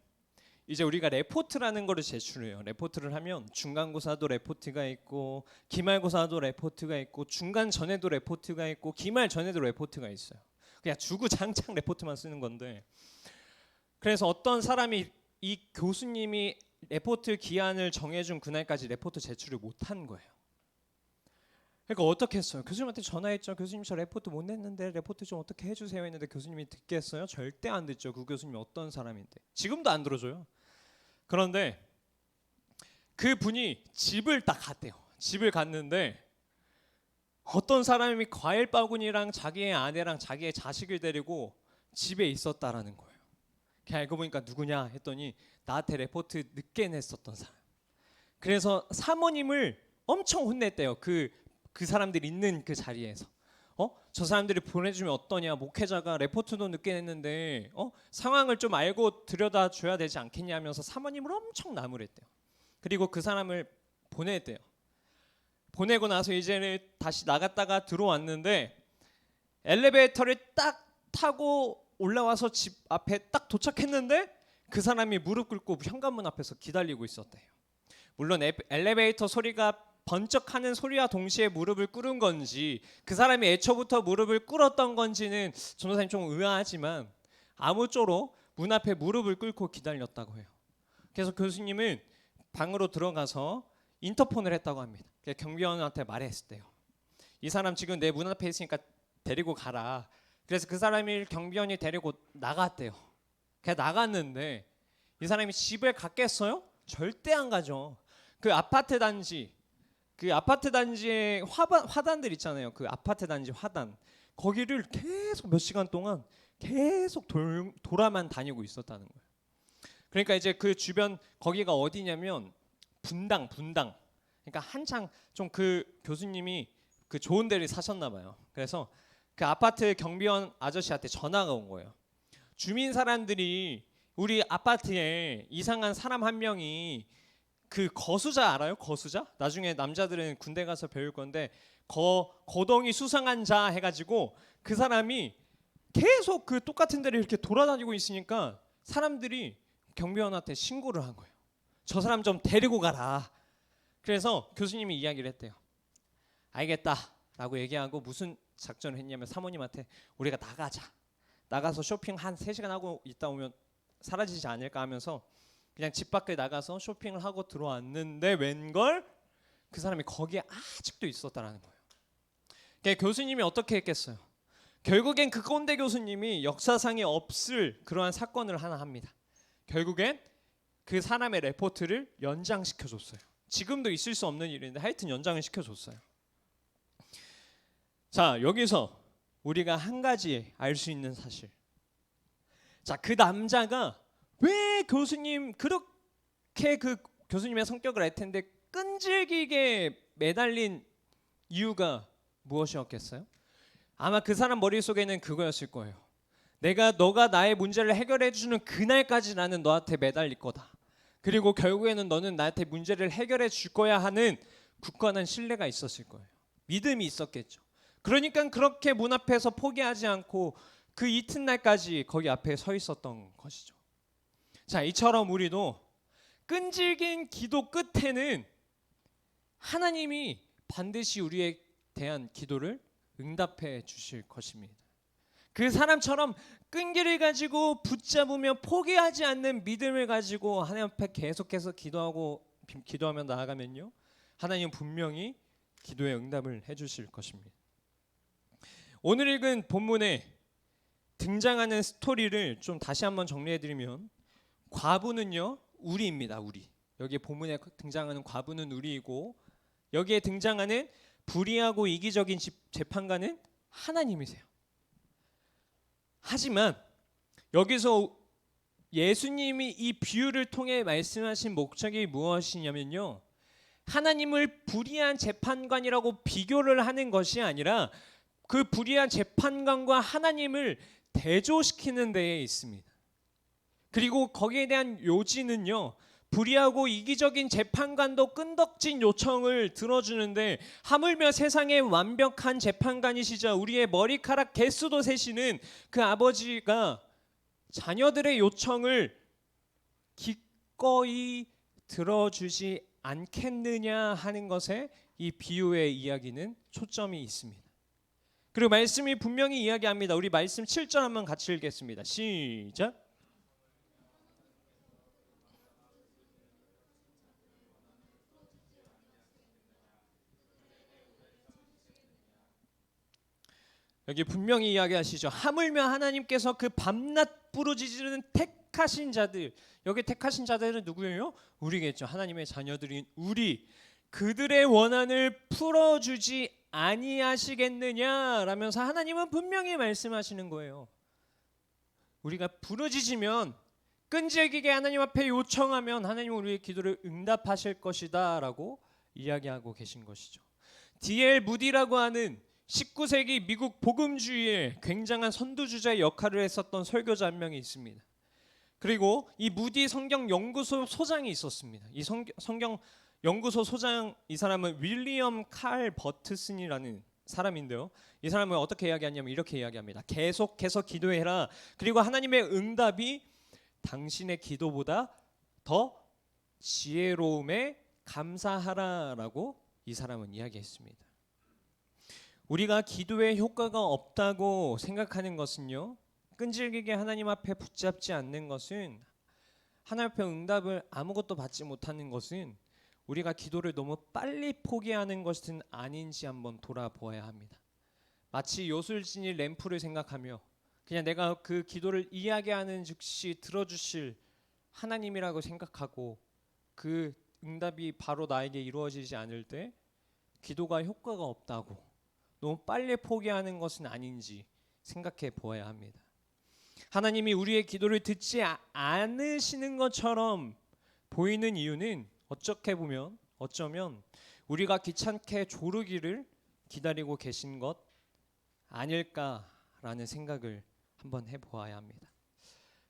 이제 우리가 레포트라는 거를 제출해요. 레포트를 하면 중간고사도 레포트가 있고 기말고사도 레포트가 있고 중간 전에도 레포트가 있고 기말 전에도 레포트가 있어요. 그냥 주구장창 레포트만 쓰는 건데, 그래서 어떤 사람이 이 교수님이 레포트 기한을 정해준 그날까지 레포트 제출을 못한 거예요. 그러니까 어떻게 했어요? 교수님한테 전화했죠. 교수님 저 레포트 못 냈는데 레포트 좀 어떻게 해주세요 했는데 교수님이 듣겠어요? 절대 안 듣죠. 그 교수님이 어떤 사람인데. 지금도 안 들어줘요. 그런데 그 분이 집을 딱 갔대요. 집을 갔는데 어떤 사람이 과일 바구니랑 자기의 아내랑 자기의 자식을 데리고 집에 있었다라는 거예요. 알고 보니까 누구냐 했더니 나한테 레포트 늦게 냈었던 사람. 그래서 사모님을 엄청 혼냈대요. 그 사람들 있는 그 자리에서. 저 사람들이 보내주면 어떠냐, 목회자가 레포트도 늦게 냈는데 상황을 좀 알고 들여다 줘야 되지 않겠냐 하면서 사모님을 엄청 나무랬대요. 그리고 그 사람을 보냈대요. 보내고 나서 이제는 다시 나갔다가 들어왔는데 엘리베이터를 딱 타고 올라와서 집 앞에 딱 도착했는데 그 사람이 무릎 꿇고 현관문 앞에서 기다리고 있었대요. 물론 엘리베이터 소리가 번쩍하는 소리와 동시에 무릎을 꿇은 건지 그 사람이 애초부터 무릎을 꿇었던 건지는 전도사님 좀 의아하지만 아무쪼록 문 앞에 무릎을 꿇고 기다렸다고 해요. 그래서 교수님은 방으로 들어가서 인터폰을 했다고 합니다. 경비원한테 말했대요. 이 사람 지금 내 문 앞에 있으니까 데리고 가라. 그래서 그 사람이 경비원이 데리고 나갔대요. 그냥 나갔는데 이 사람이 집에 갔겠어요? 절대 안 가죠. 그 아파트 단지에 화단들 있잖아요. 그 아파트 단지 화단. 거기를 계속 몇 시간 동안 계속 돌아만 다니고 있었다는 거예요. 그러니까 이제 그 주변 거기가 어디냐면 분당. 그러니까 한창 좀 그 교수님이 그 좋은 데를 사셨나 봐요. 그래서 그 아파트 경비원 아저씨한테 전화가 온 거예요. 주민 사람들이 우리 아파트에 이상한 사람 한 명이 그 거수자 알아요? 거수자? 나중에 남자들은 군대 가서 배울 건데 거동이 수상한 자 해가지고 그 사람이 계속 그 똑같은 데를 이렇게 돌아다니고 있으니까 사람들이 경비원한테 신고를 한 거예요. 저 사람 좀 데리고 가라. 그래서 교수님이 이야기를 했대요. 알겠다라고 얘기하고 무슨 작전을 했냐면 사모님한테 우리가 나가서 쇼핑 한 3시간 하고 있다 오면 사라지지 않을까 하면서 그냥 집 밖에 나가서 쇼핑을 하고 들어왔는데 웬걸 그 사람이 거기에 아직도 있었다라는 거예요. 그러니까 교수님이 어떻게 했겠어요? 결국엔 그 꼰대 교수님이 역사상에 없을 그러한 사건을 하나 합니다. 결국엔 그 사람의 레포트를 연장시켜줬어요. 지금도 있을 수 없는 일인데 하여튼 연장을 시켜줬어요. 자, 여기서 우리가 한 가지 알 수 있는 사실. 자, 그 남자가 왜 교수님 그렇게 그 교수님의 성격을 알 텐데 끈질기게 매달린 이유가 무엇이었겠어요? 아마 그 사람 머릿속에는 그거였을 거예요. 너가 나의 문제를 해결해 주는 그날까지 나는 너한테 매달릴 거다. 그리고 결국에는 너는 나한테 문제를 해결해 줄 거야 하는 굳건한 신뢰가 있었을 거예요. 믿음이 있었겠죠. 그러니까 그렇게 문 앞에서 포기하지 않고 그 이튿날까지 거기 앞에 서 있었던 것이죠. 자, 이처럼 우리도 끈질긴 기도 끝에는 하나님이 반드시 우리에 대한 기도를 응답해 주실 것입니다. 그 사람처럼 끈기를 가지고 붙잡으며 포기하지 않는 믿음을 가지고 하나님 앞에 계속해서 기도하며 나아가면요, 하나님은 분명히 기도의 응답을 해주실 것입니다. 오늘 읽은 본문에 등장하는 스토리를 좀 다시 한번 정리해드리면 과부는요 우리입니다. 우리. 여기 본문에 등장하는 과부는 우리이고 여기에 등장하는 불의하고 이기적인 재판관은 하나님이세요. 하지만 여기서 예수님이 이 비유를 통해 말씀하신 목적이 무엇이냐면요, 하나님을 불의한 재판관이라고 비교를 하는 것이 아니라 그 불의한 재판관과 하나님을 대조시키는 데에 있습니다. 그리고 거기에 대한 요지는요, 불의하고 이기적인 재판관도 끈덕진 요청을 들어주는데 하물며 세상의 완벽한 재판관이시자 우리의 머리카락 개수도 세시는 그 아버지가 자녀들의 요청을 기꺼이 들어주지 않겠느냐 하는 것에 이 비유의 이야기는 초점이 있습니다. 그리고 말씀이 분명히 이야기합니다. 우리 말씀 7절 한번 같이 읽겠습니다. 시작. 여기 분명히 이야기하시죠. 하물며 하나님께서 그 밤낮 부르짖는 택하신 자들, 여기 택하신 자들은 누구예요? 우리겠죠. 하나님의 자녀들인 우리, 그들의 원한을 풀어주지 아니하시겠느냐 라면서 하나님은 분명히 말씀하시는 거예요. 우리가 부르짖으면, 끈질기게 하나님 앞에 요청하면 하나님은 우리의 기도를 응답하실 것이다 라고 이야기하고 계신 것이죠. D.L. 무디라고 하는 19세기 미국 복음주의의 굉장한 선두주자의 역할을 했었던 설교자 한 명이 있습니다. 그리고 이 무디 성경 연구소 소장이 있었습니다. 이 성경 연구소 소장, 이 사람은 윌리엄 칼 버트슨이라는 사람인데요. 이 사람은 어떻게 이야기하냐면 이렇게 이야기합니다. 계속해서 기도해라. 그리고 하나님의 응답이 당신의 기도보다 더 지혜로움에 감사하라라고 이 사람은 이야기했습니다. 우리가 기도에 효과가 없다고 생각하는 것은요, 끈질기게 하나님 앞에 붙잡지 않는 것은, 하나님 앞에 응답을 아무것도 받지 못하는 것은 우리가 기도를 너무 빨리 포기하는 것은 아닌지 한번 돌아보아야 합니다. 마치 요술진이 램프를 생각하며 그냥 내가 그 기도를 이야기하는 즉시 들어주실 하나님이라고 생각하고 그 응답이 바로 나에게 이루어지지 않을 때 기도가 효과가 없다고, 너무 빨리 포기하는 것은 아닌지 생각해 보아야 합니다. 하나님이 우리의 기도를 듣지 않으시는 것처럼 보이는 이유는 어쩌면 우리가 귀찮게 조르기를 기다리고 계신 것 아닐까라는 생각을 한번 해보아야 합니다.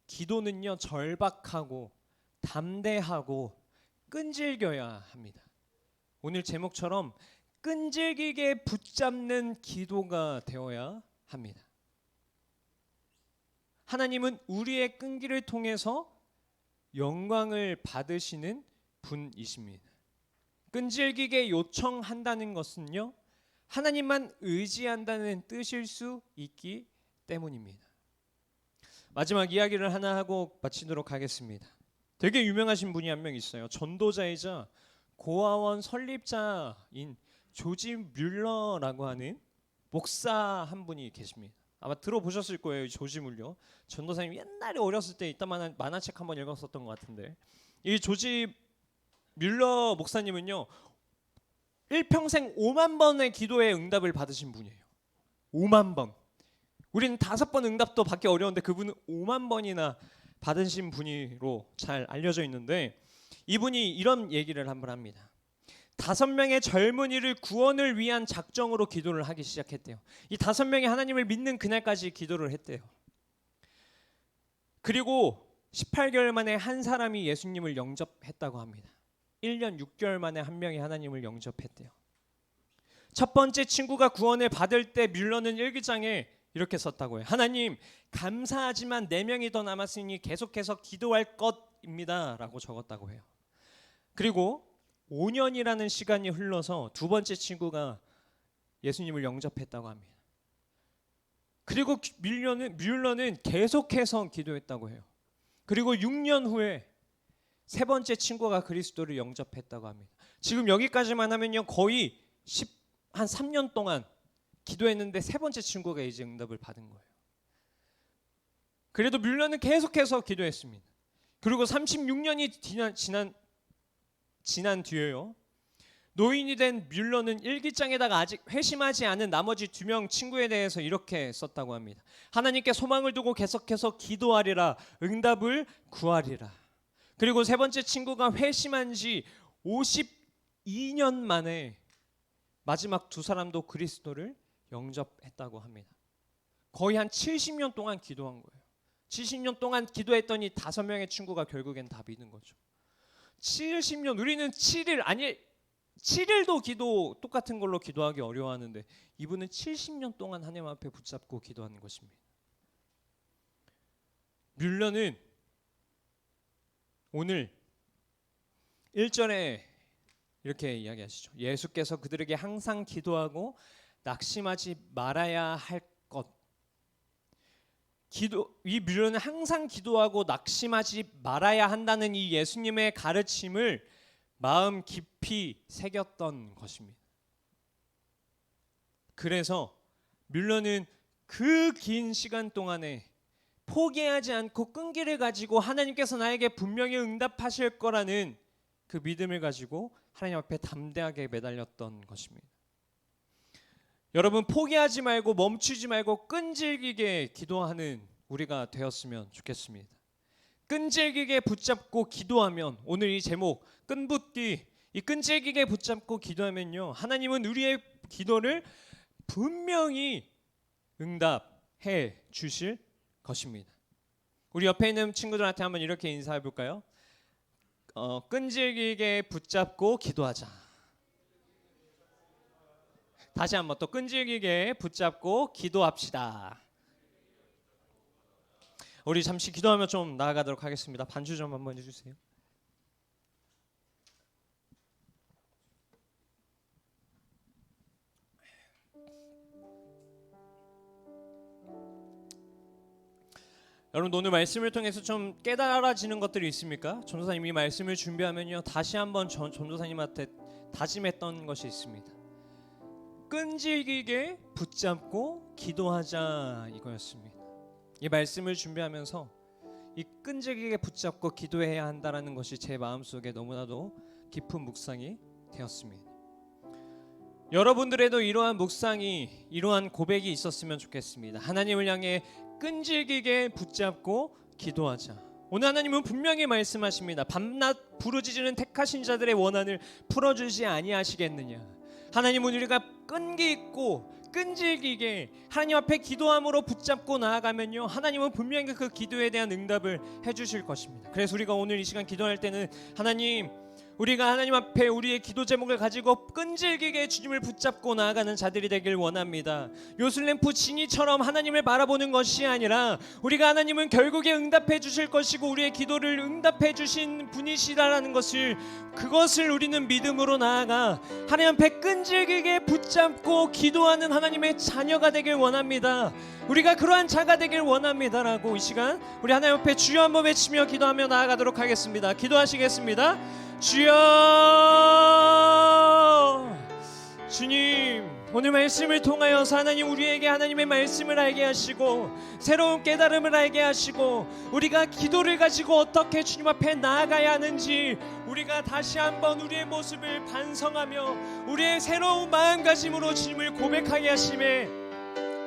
기도는요, 절박하고 담대하고 끈질겨야 합니다. 오늘 제목처럼 끈질기게 붙잡는 기도가 되어야 합니다. 하나님은 우리의 끈기를 통해서 영광을 받으시는 분이십니다. 끈질기게 요청한다는 것은요, 하나님만 의지한다는 뜻일 수 있기 때문입니다. 마지막 이야기를 하나 하고 마치도록 하겠습니다. 되게 유명하신 분이 한 명 있어요. 전도자이자 고아원 설립자인 조지 뮬러라고 하는 목사 한 분이 계십니다. 아마 들어보셨을 거예요. 조지 뮬러. 전도사님 옛날에 어렸을 때 이따만한 만화책 한번 읽었었던 것 같은데, 이 조지 뮬러 목사님은요, 일평생 5만 번의 기도의 응답을 받으신 분이에요. 5만 번. 우리는 5번 응답도 받기 어려운데 그분은 5만 번이나 받으신 분으로 잘 알려져 있는데, 이분이 이런 얘기를 한번 합니다. 5명의 젊은이를 구원을 위한 작정으로 기도를 하기 시작했대요. 이 5명이 하나님을 믿는 그날까지 기도를 했대요. 그리고 18개월 만에 한 사람이 예수님을 영접했다고 합니다. 1년 6개월 만에 한 명이 하나님을 영접했대요. 첫 번째 친구가 구원을 받을 때 뮬러는 일기장에 이렇게 썼다고 해요. 하나님, 감사하지만 4명이 더 남았으니 계속해서 기도할 것입니다 라고 적었다고 해요. 그리고 5년이라는 시간이 흘러서 두 번째 친구가 예수님을 영접했다고 합니다. 그리고 뮬러는 계속해서 기도했다고 해요. 그리고 6년 후에 세 번째 친구가 그리스도를 영접했다고 합니다. 지금 여기까지만 하면요, 거의 한 3년 동안 기도했는데 세 번째 친구가 이제 응답을 받은 거예요. 그래도 뮬러는 계속해서 기도했습니다. 그리고 36년이 지난 뒤에요, 노인이 된 뮬러는 일기장에다가 아직 회심하지 않은 나머지 2명 친구에 대해서 이렇게 썼다고 합니다. 하나님께 소망을 두고 계속해서 기도하리라, 응답을 구하리라. 그리고 세 번째 친구가 회심한 지 52년 만에 마지막 2 사람도 그리스도를 영접했다고 합니다. 거의 한 70년 동안 기도한 거예요. 70년 동안 기도했더니 5명의 친구가 결국엔 다 믿는 거죠. 70년, 우리는 7일도 기도 똑같은 걸로 기도하기 어려워하는데 이분은 70년 동안 하나님 앞에 붙잡고 기도하는 것입니다. 뮬러는 오늘 1절에 이렇게 이야기하시죠. 예수께서 그들에게 항상 기도하고 낙심하지 말아야 할 것. 이 뮬러는 항상 기도하고 낙심하지 말아야 한다는 이 예수님의 가르침을 마음 깊이 새겼던 것입니다. 그래서 뮬러는 그 긴 시간 동안에 포기하지 않고 끈기를 가지고 하나님께서 나에게 분명히 응답하실 거라는 그 믿음을 가지고 하나님 앞에 담대하게 매달렸던 것입니다. 여러분, 포기하지 말고 멈추지 말고 끈질기게 기도하는 우리가 되었으면 좋겠습니다. 끈질기게 붙잡고 기도하면, 오늘 이 제목 끈붙기, 이 끈질기게 붙잡고 기도하면요, 하나님은 우리의 기도를 분명히 응답해 주실 것입니다. 우리 옆에 있는 친구들한테 한번 이렇게 인사해 볼까요? 끈질기게 붙잡고 기도하자. 다시 한번 또 끈질기게 붙잡고 기도합시다. 우리 잠시 기도하며 좀 나아가도록 하겠습니다. 반주 좀 한번 해주세요. 여러분, 오늘 말씀을 통해서 좀 깨달아지는 것들이 있습니까? 전도사님이 말씀을 준비하면요, 다시 한번 전도사님한테 다짐했던 것이 있습니다. 끈질기게 붙잡고 기도하자, 이거였습니다. 이 말씀을 준비하면서 이 끈질기게 붙잡고 기도해야 한다라는 것이 제 마음속에 너무나도 깊은 묵상이 되었습니다. 여러분들에도 이러한 묵상이, 이러한 고백이 있었으면 좋겠습니다. 하나님을 향해 끈질기게 붙잡고 기도하자. 오늘 하나님은 분명히 말씀하십니다. 밤낮 부르짖는 택하신 자들의 원한을 풀어주지 아니하시겠느냐. 하나님은 우리가 끈기 있고 끈질기게 하나님 앞에 기도함으로 붙잡고 나아가면요, 하나님은 분명히 그 기도에 대한 응답을 해주실 것입니다. 그래서 우리가 오늘 이 시간 기도할 때는 하나님, 우리가 하나님 앞에 우리의 기도 제목을 가지고 끈질기게 주님을 붙잡고 나아가는 자들이 되길 원합니다. 요술램프 지니처럼 하나님을 바라보는 것이 아니라 우리가 하나님은 결국에 응답해 주실 것이고 우리의 기도를 응답해 주신 분이시라는 것을, 그것을 우리는 믿음으로 나아가 하나님 앞에 끈질기게 붙잡고 기도하는 하나님의 자녀가 되길 원합니다. 우리가 그러한 자가 되길 원합니다라고 이 시간 우리 하나님 앞에 주여 한번 외치며 기도하며 나아가도록 하겠습니다. 기도하시겠습니다. 주여, 주님, 오늘 말씀을 통하여서 하나님 우리에게 하나님의 말씀을 알게 하시고 새로운 깨달음을 알게 하시고 우리가 기도를 가지고 어떻게 주님 앞에 나아가야 하는지 우리가 다시 한번 우리의 모습을 반성하며 우리의 새로운 마음가짐으로 주님을 고백하게 하심에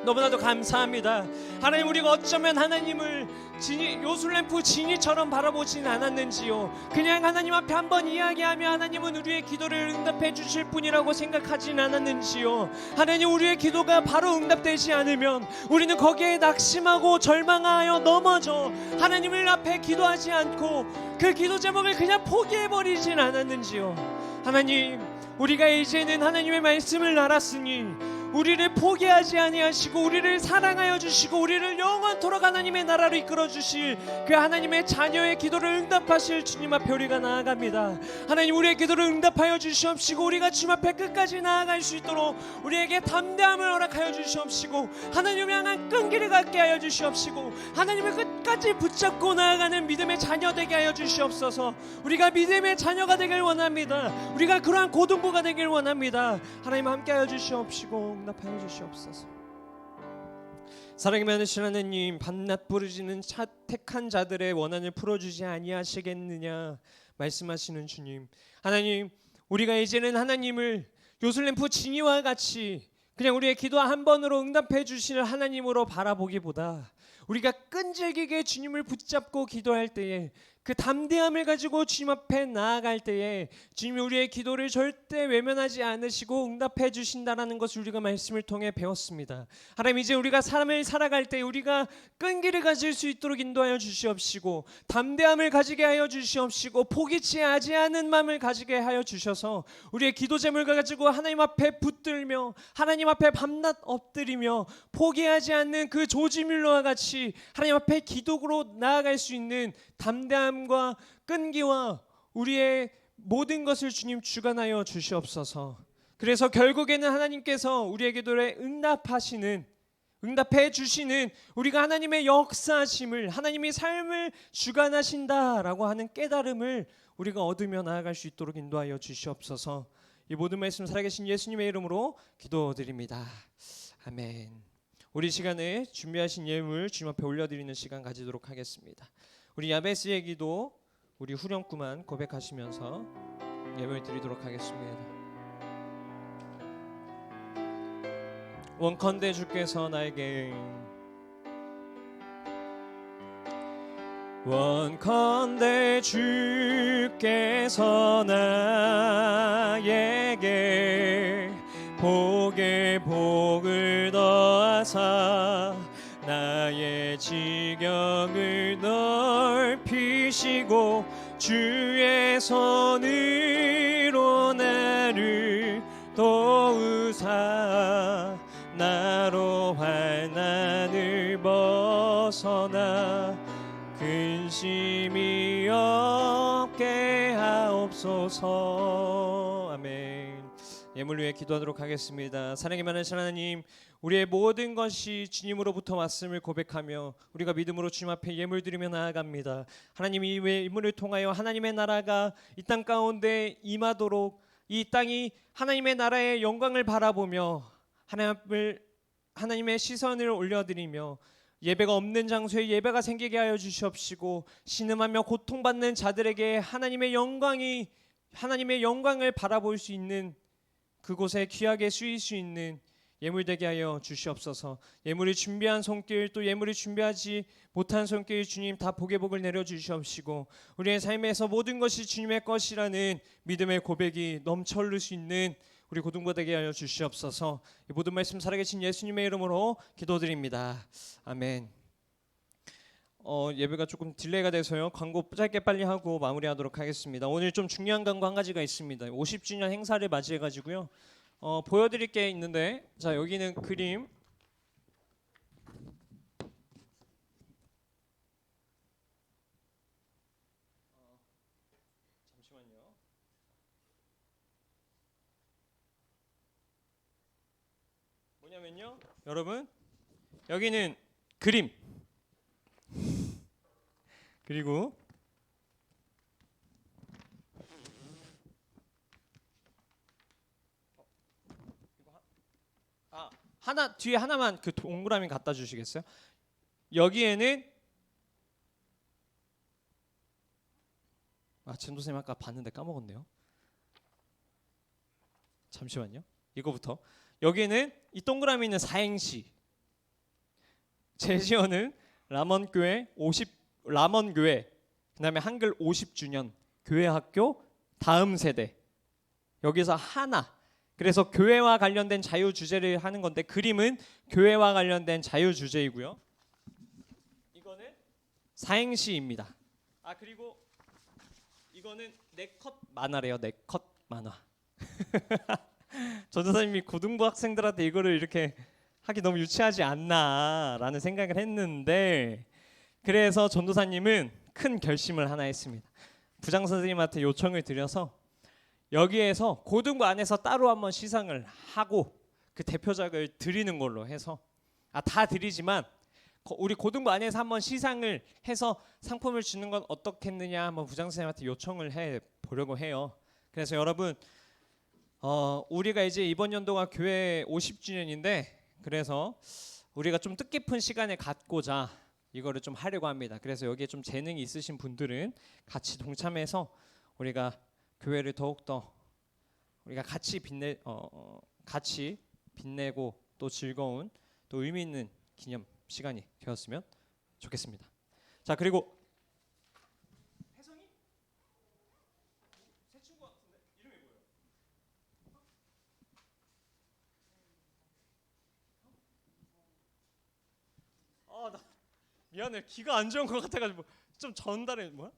너무나도 감사합니다. 하나님, 우리가 어쩌면 하나님을 요술램프 지니처럼 바라보지는 않았는지요. 그냥 하나님 앞에 한번 이야기하며 하나님은 우리의 기도를 응답해 주실 분이라고 생각하진 않았는지요. 하나님, 우리의 기도가 바로 응답되지 않으면 우리는 거기에 낙심하고 절망하여 넘어져 하나님을 앞에 기도하지 않고 그 기도 제목을 그냥 포기해버리진 않았는지요. 하나님, 우리가 이제는 하나님의 말씀을 알았으니 우리를 포기하지 아니하시고 우리를 사랑하여 주시고 우리를 영원토록 하나님의 나라로 이끌어 주실 그 하나님의 자녀의 기도를 응답하실 주님 앞에 우리가 나아갑니다. 하나님, 우리의 기도를 응답하여 주시옵시고 우리가 주님 앞에 끝까지 나아갈 수 있도록 우리에게 담대함을 허락하여 주시옵시고 하나님을 향한 끈기를 갖게 하여 주시옵시고 하나님을 끝까지 붙잡고 나아가는 믿음의 자녀 되게 하여 주시옵소서. 우리가 믿음의 자녀가 되길 원합니다. 우리가 그러한 고등부가 되길 원합니다. 하나님 함께 하여 주시옵시고 응답하여 주시옵소서. 사랑이 많으신 하나님, 밤낮 부르짖는 택한 자들의 원한을 풀어주지 아니하시겠느냐 말씀하시는 주님, 하나님, 우리가 이제는 하나님을 요술램프 지니와 같이 그냥 우리의 기도 한 번으로 응답해 주시는 하나님으로 바라보기보다 우리가 끈질기게 주님을 붙잡고 기도할 때에 그 담대함을 가지고 주님 앞에 나아갈 때에 주님이 우리의 기도를 절대 외면하지 않으시고 응답해 주신다라는 것을 우리가 말씀을 통해 배웠습니다. 하나님, 이제 우리가 삶을 살아갈 때 우리가 끈기를 가질 수 있도록 인도하여 주시옵시고 담대함을 가지게 하여 주시옵시고 포기치 하지 않은 마음을 가지게 하여 주셔서 우리의 기도 제목을 가지고 하나님 앞에 붙들며 하나님 앞에 밤낮 엎드리며 포기하지 않는 그 조지밀러와 같이 하나님 앞에 기도로 나아갈 수 있는 담대함과 끈기와 우리의 모든 것을 주님 주관하여 주시옵소서. 그래서 결국에는 하나님께서 우리의 기도에 응답해 주시는 우리가 하나님의 역사심을, 하나님이 삶을 주관하신다라고 하는 깨달음을 우리가 얻으며 나아갈 수 있도록 인도하여 주시옵소서. 이 모든 말씀 살아계신 예수님의 이름으로 기도드립니다. 아멘. 우리 시간에 준비하신 예물 주님 앞에 올려드리는 시간 가지도록 하겠습니다. 우리 야베스의 기도 우리 후렴구만 고백하시면서 예물 드리도록 하겠습니다. 원컨대 주께서 나에게, 원컨대 주께서 나에게 복에 복을 더하사 나의 지경을 넓히시고 주의 손으로 나를 도우사 나로 환난을 벗어나 근심이 없게 하옵소서. 아멘. 예물 위해 기도하도록 하겠습니다. 사랑이 많으신 하나님, 우리의 모든 것이 주님으로부터 왔음을 고백하며 우리가 믿음으로 주님 앞에 예물 드리며 나아갑니다. 하나님, 이 예물을 통하여 하나님의 나라가 이 땅 가운데 임하도록 이 땅이 하나님의 나라의 영광을 바라보며 하나님의 시선을 올려드리며 예배가 없는 장소에 예배가 생기게 하여 주시옵시고 신음하며 고통받는 자들에게 하나님의 영광을 바라볼 수 있는 그곳에 귀하게 쓰일 수 있는 예물 되게 하여 주시옵소서. 예물이 준비한 손길, 또 예물이 준비하지 못한 손길, 주님 다 복의 복을 내려 주시옵시고, 우리의 삶에서 모든 것이 주님의 것이라는 믿음의 고백이 넘쳐 흐를 수 있는 우리 고등부 되게 하여 주시옵소서. 이 모든 말씀 살아계신 예수님의 이름으로 기도드립니다. 아멘. 예배가 조금 딜레이가 돼서요. 광고 짧게 빨리 하고 마무리하도록 하겠습니다. 오늘 좀 중요한 광고 한 가지가 있습니다. 50주년 행사를 맞이해가지고요. 보여드릴 게 있는데, 자 여기는 그림. 잠시만요. 뭐냐면요, 여러분 여기는 그림. 그리고 하나 뒤에 하나만 그 동그라미 갖다 주시겠어요? 여기에는 전도사님 아까 봤는데 까먹었네요. 잠시만요. 이거부터. 여기는 이 동그라미는 사행시. 제시어는 라먼교회 라먼교회, 그다음에 한글 50주년, 교회학교, 다음 세대. 여기서 하나. 그래서 교회와 관련된 자유 주제를 하는 건데, 그림은 교회와 관련된 자유 주제이고요. 이거는 사행시입니다. 그리고 이거는 네컷 만화래요. 네컷 만화. 전도사님이 고등부 학생들한테 이거를 이렇게 하기 너무 유치하지 않나라는 생각을 했는데, 그래서 전도사님은 큰 결심을 하나 했습니다. 부장 선생님한테 요청을 드려서 여기에서 고등부 안에서 따로 한번 시상을 하고 그 대표작을 드리는 걸로 해서, 다 드리지만 우리 고등부 안에서 한번 시상을 해서 상품을 주는 건 어떻겠느냐 한번 부장 선생님한테 요청을 해 보려고 해요. 그래서 여러분, 우리가 이제 이번 연도가 교회 50주년인데, 그래서 우리가 좀 뜻깊은 시간을 갖고자 이거를 좀 하려고 합니다. 그래서 여기에 좀 재능이 있으신 분들은 같이 동참해서 우리가 교회를 더욱더 우리가 같이 빛내고 또 즐거운 또 의미 있는 기념 시간이 되었으면 좋겠습니다. 자, 그리고 혜성이? 새 친구 같은데 이름이 뭐예요? 나 미안해, 귀가 안 좋은 것 같아가지고 좀 전달해. 뭐야?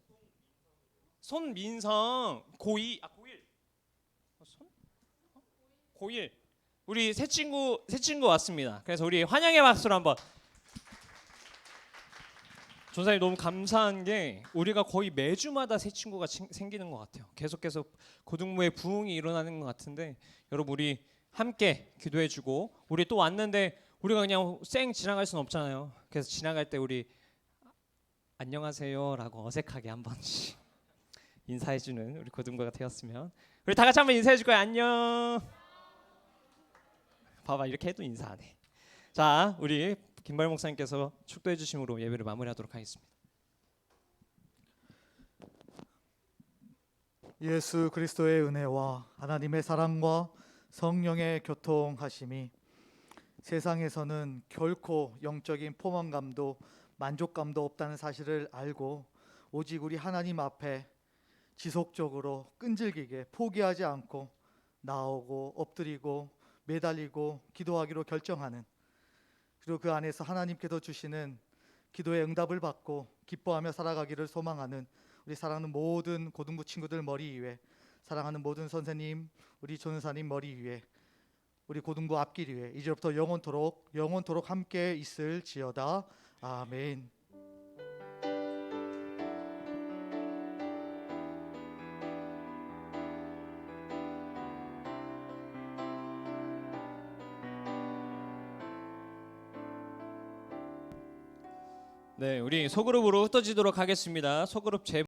손민성 고2 고1 고1 우리 새 친구 왔습니다. 그래서 우리 환영의 박수로 한번. 전사님 너무 감사한 게 우리가 거의 매주마다 새 친구가 생기는 것 같아요. 계속해서 고등부의 부흥이 일어나는 것 같은데, 여러분 우리 함께 기도해주고, 우리 또 왔는데 우리가 그냥 쌩 지나갈 수는 없잖아요. 그래서 지나갈 때 우리 안녕하세요라고 어색하게 한 번씩 인사해주는 우리 고등부가 되었으면. 우리 다 같이 한번 인사해줄 거예요. 안녕. 봐봐, 이렇게 해도 인사 안 해. 자, 우리 김발 목사님께서 축도해 주심으로 예배를 마무리하도록 하겠습니다. 예수 그리스도의 은혜와 하나님의 사랑과 성령의 교통하심이 세상에서는 결코 영적인 포만감도 만족감도 없다는 사실을 알고, 오직 우리 하나님 앞에 지속적으로 끈질기게 포기하지 않고 나오고 엎드리고 매달리고 기도하기로 결정하는, 그리고 그 안에서 하나님께서 주시는 기도의 응답을 받고 기뻐하며 살아가기를 소망하는 우리 사랑하는 모든 고등부 친구들 머리 위에, 사랑하는 모든 선생님, 우리 전사님 머리 위에, 우리 고등부 앞길 위에 이제부터 영원토록 함께 있을지어다. 아멘. 네, 우리 소그룹으로 흩어지도록 하겠습니다. 소그룹 제